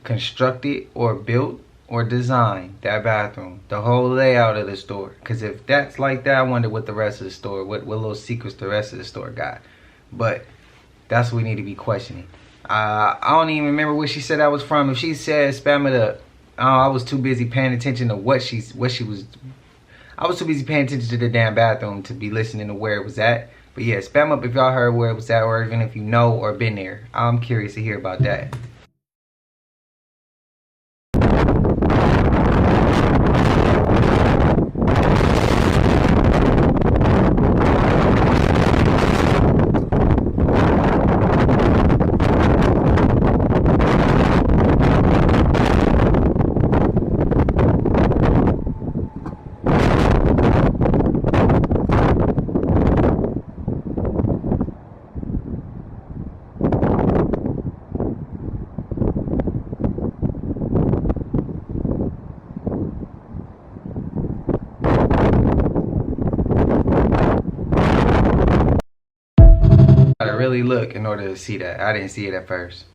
constructed or built or designed that bathroom, the whole layout of the store. Because if that's like that, I wonder what the rest of the store, what little secrets the rest of the store got. But that's what we need to be questioning. I don't even remember where she said I was from. If she said spam it up, I was too busy paying attention to what she was. I was too busy paying attention to the damn bathroom to be listening to where it was at. But yeah, spam up if y'all heard where it was at, or even if you know or been there. I'm curious to hear about that. Gotta really look in order to see that. I didn't see it at first.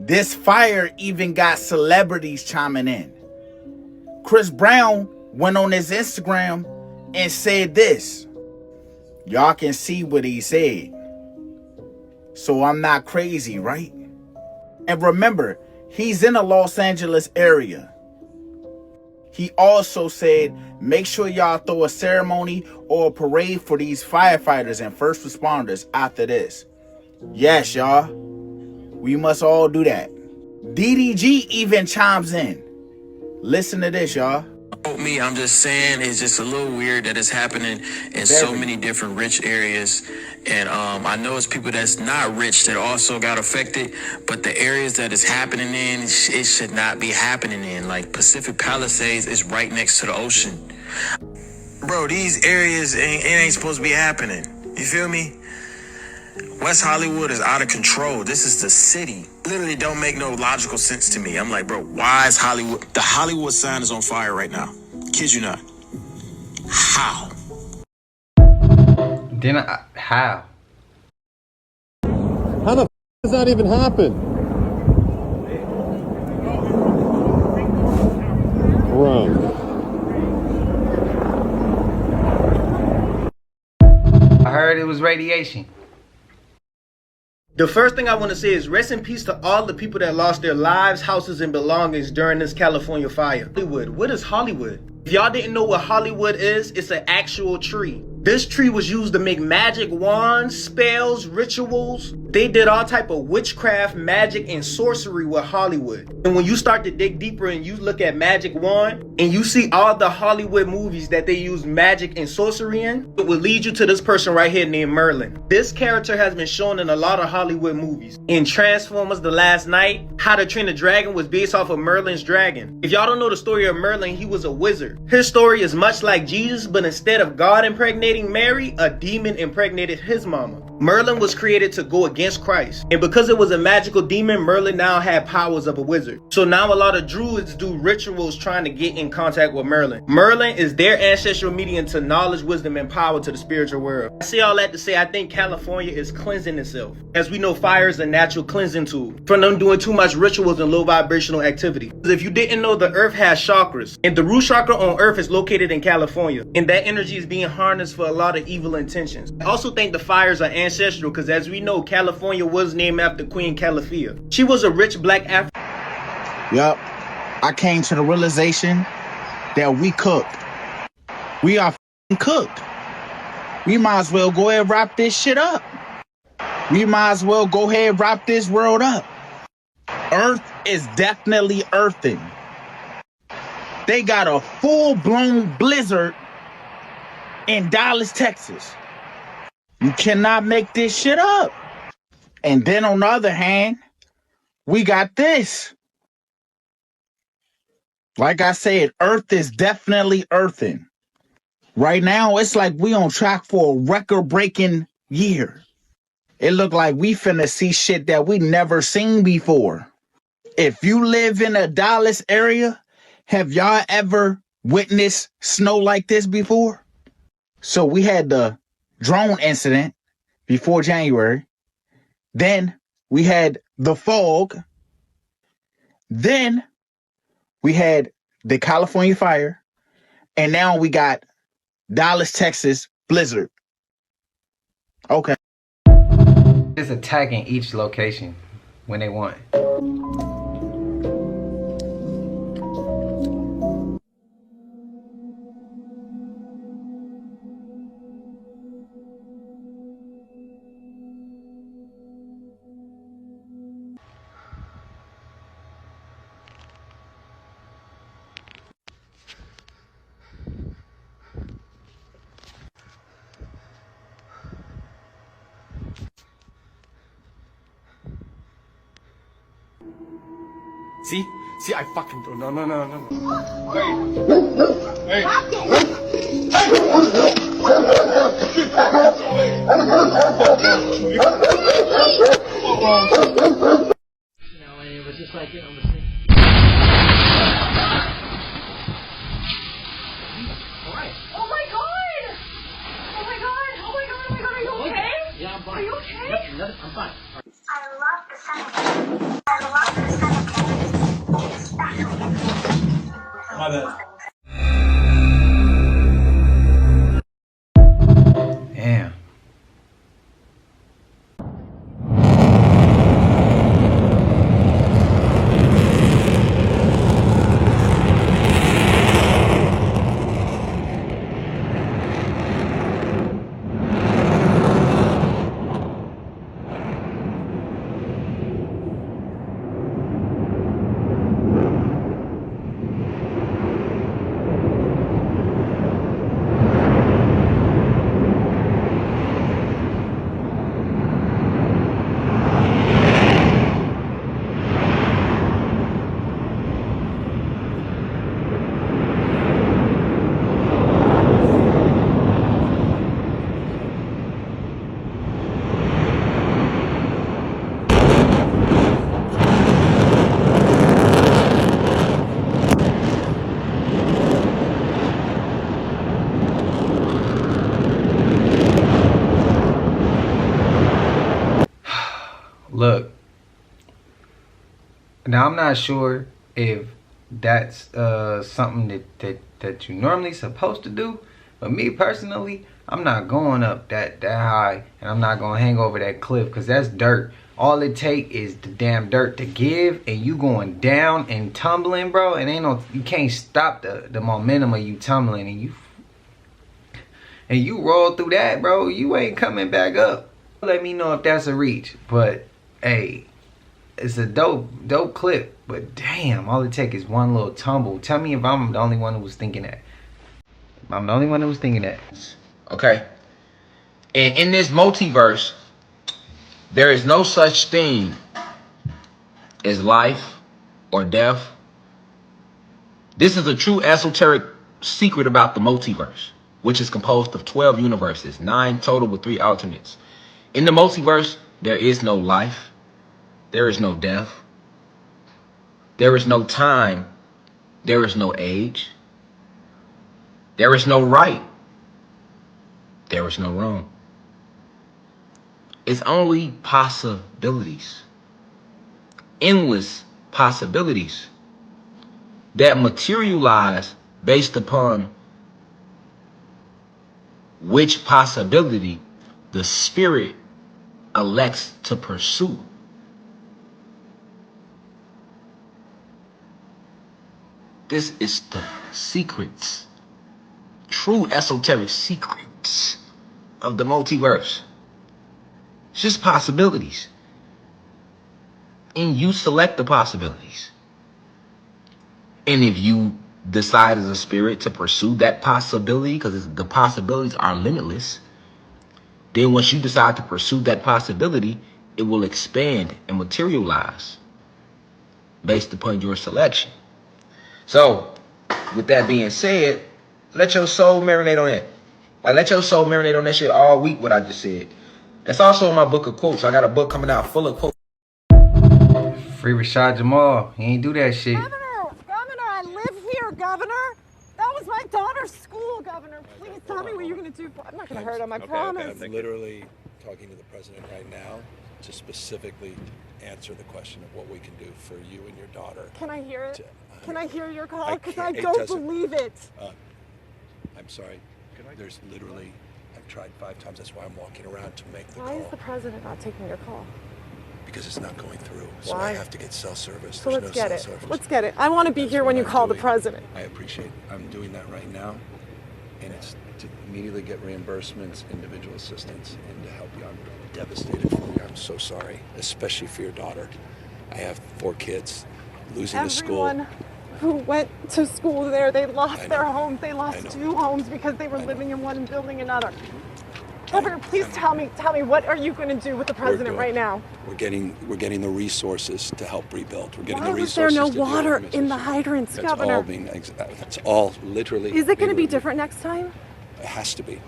This fire even got celebrities chiming in. Chris Brown went on his Instagram and said this. Y'all can see what he said. So I'm not crazy, right? And remember, he's in the Los Angeles area. He also said, make sure y'all throw a ceremony or a parade for these firefighters and first responders after this. Yes, y'all. We must all do that. DDG even chimes in. Listen to this, y'all. Me, I'm just saying it's just a little weird that it's happening in so many different rich areas. And I know it's people that's not rich that also got affected, but the areas that it's happening in, it should not be happening in. Like Pacific Palisades is right next to the ocean. Bro, these areas, it ain't supposed to be happening. You feel me? West Hollywood is out of control. This is the city. Literally don't make no logical sense to me. I'm like, bro, why is Hollywood? The Hollywood sign is on fire right now. Kid you not. How? How? How the does that even happen? Bro. I heard it was radiation. The first thing I want to say is rest in peace to all the people that lost their lives, houses, and belongings during this California fire. Hollywood. What is Hollywood? If y'all didn't know what Hollywood is, it's an actual tree. This tree was used to make magic wands, spells, rituals. They did all type of witchcraft, magic, and sorcery with Hollywood. And when you start to dig deeper and you look at Magic Wand, and you see all the Hollywood movies that they use magic and sorcery in, it will lead you to this person right here named Merlin. This character has been shown in a lot of Hollywood movies. In Transformers The Last Night, How to Train a Dragon was based off of Merlin's dragon. If y'all don't know the story of Merlin, he was a wizard. His story is much like Jesus, but instead of God impregnating Mary, a demon impregnated his mama. Merlin was created to go against Christ. And because it was a magical demon, Merlin now had powers of a wizard. So now a lot of druids do rituals trying to get in contact with Merlin. Merlin is their ancestral medium to knowledge, wisdom, and power to the spiritual world. I say all that to say I think California is cleansing itself. As we know, fire is a natural cleansing tool from them doing too much rituals and low vibrational activity. If you didn't know, the earth has chakras. And the root chakra on earth is located in California. And that energy is being harnessed for a lot of evil intentions. I also think the fires are ancestral because as we know, California was named after Queen Calafia. She was a rich black African. Yup. I came to the realization that we cooked. We are cooked. We might as well go ahead and wrap this shit up. We might as well go ahead and wrap this world up. Earth is definitely earthing. They got a full-blown blizzard in Dallas, Texas. You cannot make this shit up. And then on the other hand, we got this. Like I said, Earth is definitely earthing. Right now, it's like we on track for a record-breaking year. It look like we finna see shit that we never seen before. If you live in a Dallas area, have y'all ever witnessed snow like this before? So we had the drone incident before January. Then we had the fog. Then we had the California fire. And now we got Dallas, Texas blizzard. Okay. Just attacking each location when they want. See? See, I fucking do. No. Hey. And it was just like, the same. Alright. Oh my god! Oh my god! Oh my god! Oh my god! Are you okay? Yeah, I'm fine. Are you okay? Yep, I'm fine. I love the cemetery. I love the cemetery. My bad. Damn. Look, now I'm not sure if that's something that you normally supposed to do, but me personally, I'm not going up that high, and I'm not gonna hang over that cliff, because that's dirt. All it take is the damn dirt to give, and you going down and tumbling, bro, and you can't stop the momentum of you tumbling, and you roll through that, bro. You ain't coming back up. Let me know if that's a reach, but hey, it's a dope clip, but damn, all it take is one little tumble. Tell me if I'm the only one who was thinking that. I'm the only one who was thinking that. Okay. And in this multiverse, there is no such thing as life or death. This is a true esoteric secret about the multiverse, which is composed of 12 universes, 9 total with 3 alternates. In the multiverse, there is no life. There is no death. There is no time. There is no age. There is no right. There is no wrong. It's only possibilities. Endless possibilities that materialize based upon which possibility the spirit elects to pursue. This is the secrets, true esoteric secrets of the multiverse. It's just possibilities. And you select the possibilities. And if you decide as a spirit to pursue that possibility, because the possibilities are limitless, then once you decide to pursue that possibility, it will expand and materialize based upon your selection. So, with that being said, let your soul marinate on that. Like, let your soul marinate on that shit all week, what I just said. That's also in my book of quotes. I got a book coming out full of quotes. Free Rashad Jamal. He ain't do that shit. Governor, I live here, Governor. That was my daughter's school, Governor. Please tell me what you're going to do. I'm not going to hurt him, I promise. I'm literally talking to the president right now to specifically answer the question of what we can do for you and your daughter. Can I hear it? Can I hear your call? Because I don't believe it. I'm sorry. There's literally, I've tried 5 times. That's why I'm walking around to make the call. Why is the president not taking your call? Because it's not going through. So Why? I have to get cell service. So There's let's no get cell it. service. Let's get it. I want to be here when you call the president. I appreciate it. I'm doing that right now. And it's to immediately get reimbursements, individual assistance, and to help you. I'm devastated for you. I'm so sorry, especially for your daughter. I have 4 kids. Losing the school. Everyone who went to school there, they lost their homes. They lost 2 homes because they were living in one and building another. Governor, please tell me, what are you going to do with the president right now? We're getting the resources to help rebuild. We're getting Why the was there resources. no water in the hydrants, Governor? That's all literally. Is it going to be different next time? It has to be.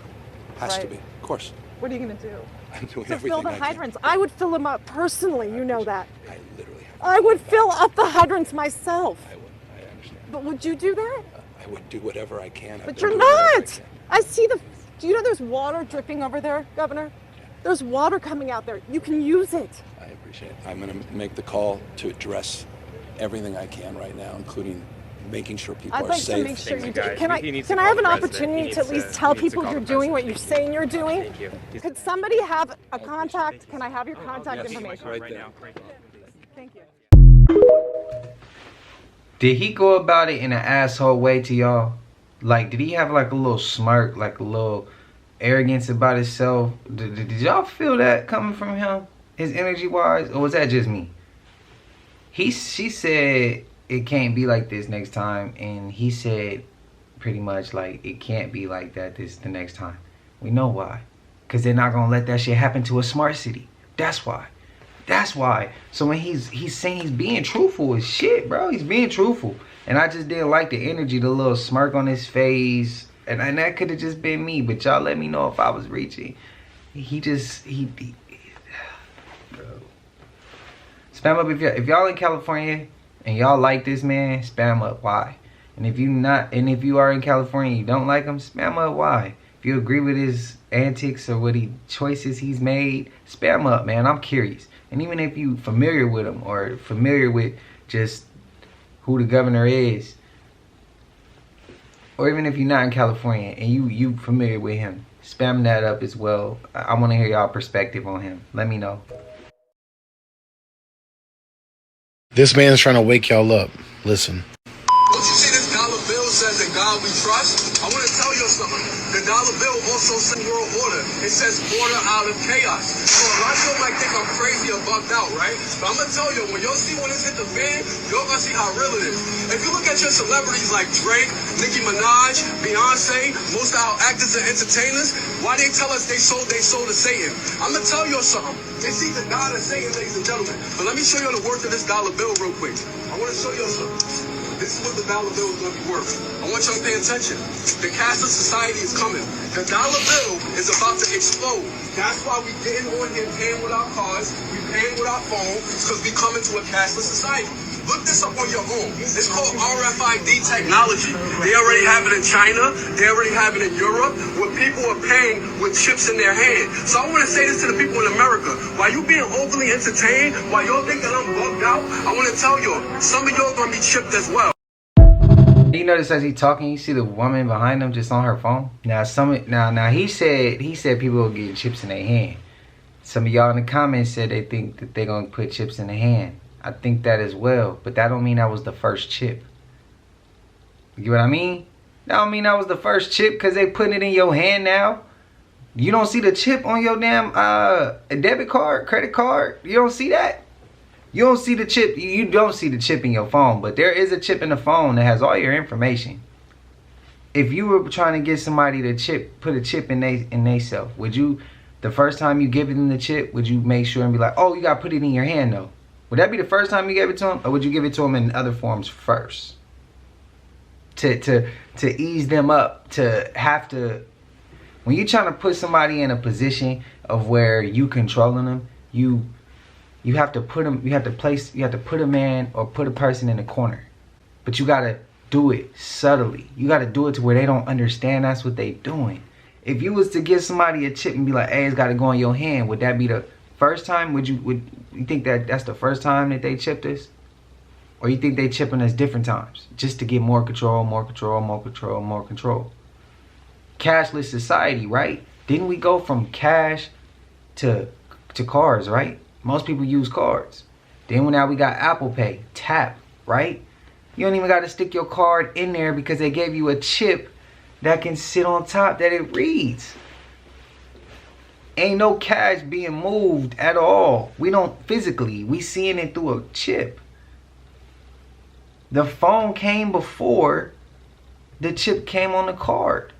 Has to be. Of course. What are you going to do? I'm doing To everything fill the I can. hydrants. I would fill them up personally. You know that. I literally. I would fill up the hydrants myself. I understand. But would you do that? I would do whatever I can. But you're not. I see the. Do you know there's water dripping over there, Governor? There's water coming out there. You can use it. I appreciate it. I'm going to make the call to address everything I can right now, including making sure people I'd are like safe. to make sure you do. Can I have an opportunity to at least tell people you're doing what you're saying you're doing? Could somebody have a contact? Can I have your contact information? Right there. Thank you. Did he go about it in an asshole way to y'all? Like, did he have like a little smirk, like a little arrogance about himself? Did y'all feel that coming from him, his energy wise, or was that just me? She said it can't be like this next time, and he said pretty much like it can't be like that the next time. We know why, because they're not gonna let that shit happen to a smart city. That's why. That's why. So when he's saying he's being truthful as shit, bro. He's being truthful. And I just didn't like the energy, the little smirk on his face. And that could have just been me. But y'all let me know if I was reaching. He bro. Spam up if y'all in California and y'all like this man, spam up why. And if you are in California and you don't like him, spam up why. If you agree with his antics or what choices he's made, spam up, man. I'm curious. And even if you familiar with him or familiar with just who the governor is, or even if you're not in California and you familiar with him, spam that up as well. I want to hear y'all perspective on him. Let me know. This man's trying to wake y'all up. Listen. Don't you see this dollar bill says in God we trust? I want to tell you something. The dollar bill also says world order. It says order out of chaos. So a lot of you might think I'm crazy or bugged out, right? But I'm going to tell you, when y'all see when this hit the fan, y'all going to see how real it is. If you look at your celebrities like Drake, Nicki Minaj, Beyonce, most of our actors and entertainers, why they tell us they sold their soul to Satan? I'm going to tell you something. It's either God or Satan, ladies and gentlemen. But let me show you the worth of this dollar bill real quick. I want to show you something. This is what the dollar bill is going to be worth. I want y'all to pay attention. The cashless society is coming. The dollar bill is about to explode. That's why we getting on here paying with our cards, we paying with our phone, because we coming to a cashless society. Look this up on your own. It's called RFID technology. They already have it in China. They already have it in Europe, where people are paying with chips in their hand. So I want to say this to the people in America. While you being overly entertained, while y'all think that I'm bugged out, I want to tell y'all, some of y'all going to be chipped as well. You notice as he talking, you see the woman behind him just on her phone. Now he said people will get chips in their hand. Some of y'all in the comments said they think that they're gonna put chips in the hand. I think that as well, but that don't mean that was the first chip. You know what I mean? That don't mean that was the first chip because they putting it in your hand now. You don't see the chip on your damn debit card, credit card. You don't see that. You don't see the chip. You don't see the chip in your phone, but there is a chip in the phone that has all your information. If you were trying to get somebody to put a chip in they self, would you, the first time you give them the chip, would you make sure and be like, oh, you got to put it in your hand though? Would that be the first time you gave it to them, or would you give it to them in other forms first? To ease them up, to have to, when you're trying to put somebody in a position of where you controlling them, you have to put them, you have to put a man or put a person in a corner. But you gotta do it subtly. You gotta do it to where they don't understand that's what they doing. If you was to give somebody a chip and be like, hey, it's gotta go in your hand, would that be the first time? Would you think that that's the first time that they chipped us? Or you think they chipping us different times just to get more control, more control, more control, more control? Cashless society, right? Didn't we go from cash to cards, right? Most people use cards. Then now we got Apple Pay, tap, right? You don't even got to stick your card in there because they gave you a chip that can sit on top that it reads. Ain't no cash being moved at all. We don't physically. We seeing it through a chip. The phone came before the chip came on the card.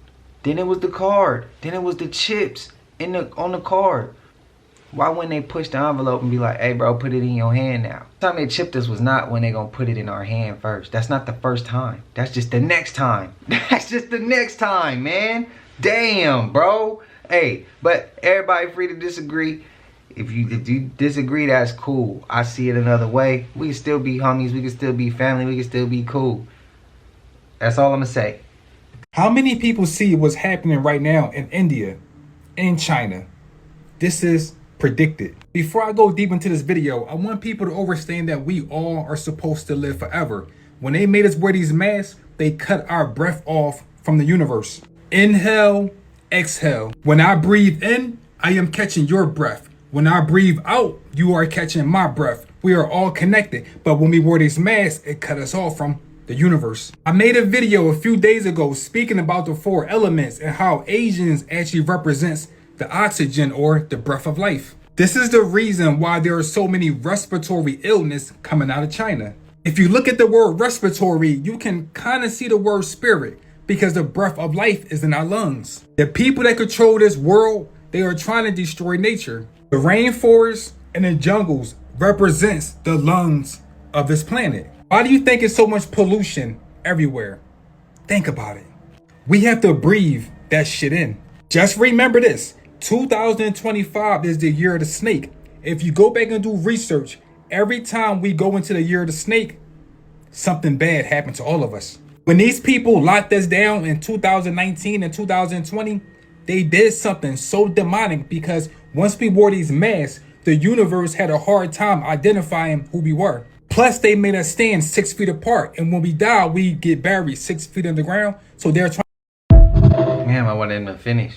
Then it was the card. Then it was the chips on the card. Why wouldn't they push the envelope and be like, hey bro, put it in your hand now? The time they chipped us was not when they gonna put it in our hand first. That's not the first time. That's just the next time. That's just the next time, man. Damn, bro. Hey, but everybody free to disagree. If you disagree, that's cool. I see it another way. We can still be homies. We can still be family. We can still be cool. That's all I'm gonna say. How many people see what's happening right now in India, in China? This is predicted. Before I go deep into this video, I want people to understand that we all are supposed to live forever. When they made us wear these masks, they cut our breath off from the universe. Inhale, exhale. When I breathe in, I am catching your breath. When I breathe out, you are catching my breath. We are all connected. But when we wore these masks, it cut us off from the universe. I made a video a few days ago speaking about the 4 elements and how Asians actually represents the oxygen or the breath of life. This is the reason why there are so many respiratory illness coming out of China. If you look at the word respiratory, you can kind of see the word spirit because the breath of life is in our lungs. The people that control this world, they are trying to destroy nature. The rainforests and the jungles represents the lungs of this planet. Why do you think it's so much pollution everywhere? Think about it. We have to breathe that shit in. Just remember this. 2025 is the year of the snake. If you go back and do research, every time we go into the year of the snake, something bad happened to all of us. When these people locked us down in 2019 and 2020, they did something so demonic because once we wore these masks, the universe had a hard time identifying who we were. Plus, they made us stand 6 feet apart. And when we die, we get buried 6 feet underground. So they're trying. Damn, I wanted him to finish.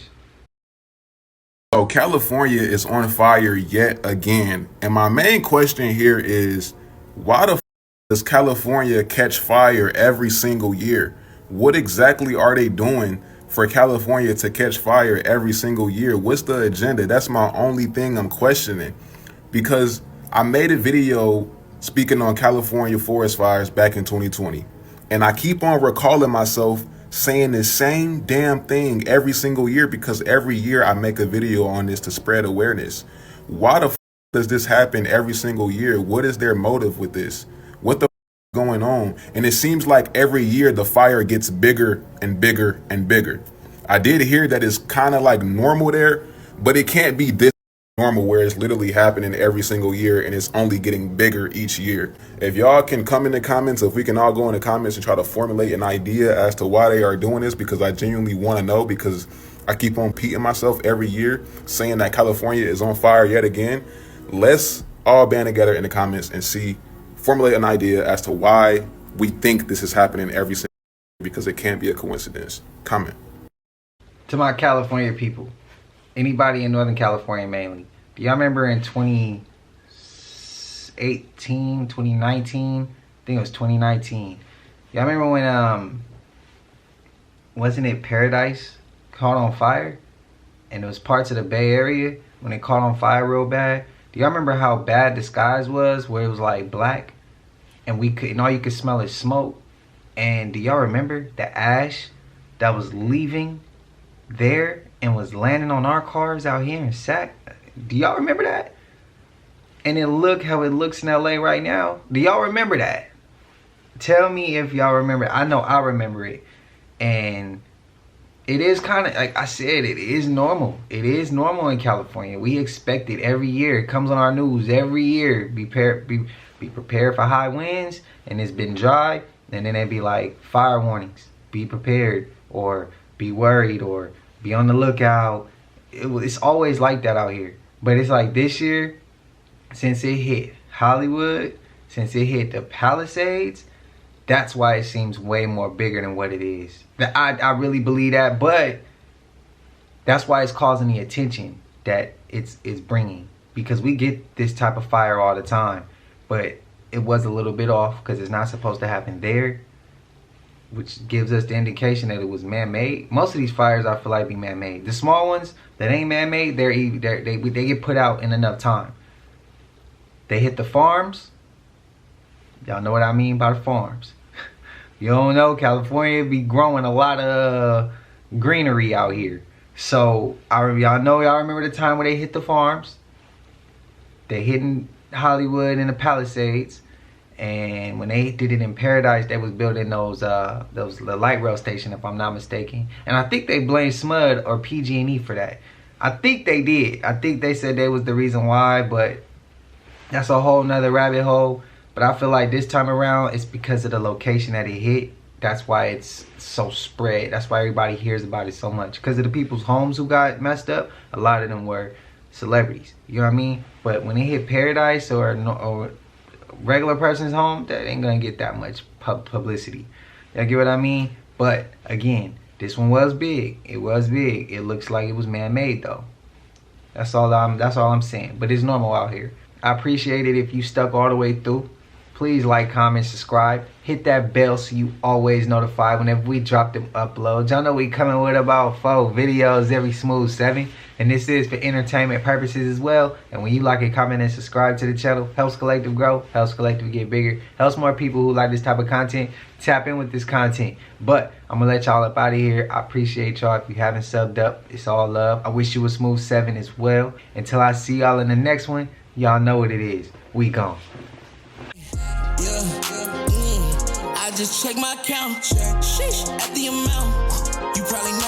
So California is on fire yet again. And my main question here is, why the f does California catch fire every single year? What exactly are they doing for California to catch fire every single year? What's the agenda? That's my only thing I'm questioning. Because I made a video speaking on California forest fires back in 2020. And I keep on recalling myself saying the same damn thing every single year because every year I make a video on this to spread awareness. Why the f does this happen every single year? What is their motive with this? What the f is going on? And it seems like every year the fire gets bigger and bigger and bigger. I did hear that it's kind of like normal there, but it can't be this normal where it's literally happening every single year and it's only getting bigger each year. If y'all can come in the comments, if we can all go in the comments and try to formulate an idea as to why they are doing this, because I genuinely want to know, because I keep on repeating myself every year saying that California is on fire yet again. Let's all band together in the comments and formulate an idea as to why we think this is happening every single year, because it can't be a coincidence. Comment. To my California people, anybody in Northern California mainly, do y'all remember in 2018, 2019? I think it was 2019. Y'all remember when, wasn't it Paradise caught on fire? And it was parts of the Bay Area when it caught on fire real bad. Do y'all remember how bad the skies was, where it was like black? And all you could smell is smoke. And do y'all remember the ash that was leaving there and was landing on our cars out here in Sac? Do y'all remember that? And then look how it looks in LA right now. Do y'all remember that? Tell me if y'all remember. I know I remember it. And it is kind of, like I said, it is normal. It is normal in California. We expect it every year. It comes on our news every year. Be prepared for high winds, and it's been dry, and then it'd be like fire warnings. Be prepared, or be worried, or be on the lookout. It's always like that out here. But it's like this year, since it hit Hollywood, since it hit the Palisades, that's why it seems way more bigger than what it is. I really believe that, but that's why it's causing the attention that it's bringing. Because we get this type of fire all the time, but it was a little bit off because it's not supposed to happen there, which gives us the indication that it was man-made. Most of these fires I feel like be man-made. The small ones that ain't man-made, they get put out in enough time. They hit the farms. Y'all know what I mean by the farms. You don't know, California be growing a lot of greenery out here. So y'all remember the time where they hit the farms. They hit in Hollywood and the Palisades. And when they did it in Paradise, they was building those the light rail station, if I'm not mistaken. And I think they blamed SMUD or PG&E for that. I think they did. I think they said they was the reason why, but that's a whole nother rabbit hole. But I feel like this time around, it's because of the location that it hit. That's why it's so spread. That's why everybody hears about it so much. Because of the people's homes who got messed up, a lot of them were celebrities. You know what I mean? But when it hit Paradise or regular person's home, that ain't gonna get that much publicity. Y'all get what I mean? But again, this one was big. It was big. It looks like it was man-made though. That's all I'm saying. But it's normal out here. I appreciate it if you stuck all the way through. Please like, comment, subscribe. Hit that bell so you always notified whenever we drop them uploads. Y'all know we coming with about 4 videos every smooth 7. And this is for entertainment purposes as well. And when you like it, comment, and subscribe to the channel, helps Collective grow, helps Collective get bigger, helps more people who like this type of content tap in with this content. But I'm going to let y'all up out of here. I appreciate y'all. If you haven't subbed up, it's all love. I wish you a smooth 7 as well. Until I see y'all in the next one, y'all know what it is. We gone. I just check my account. Sheesh, at the amount. You probably know.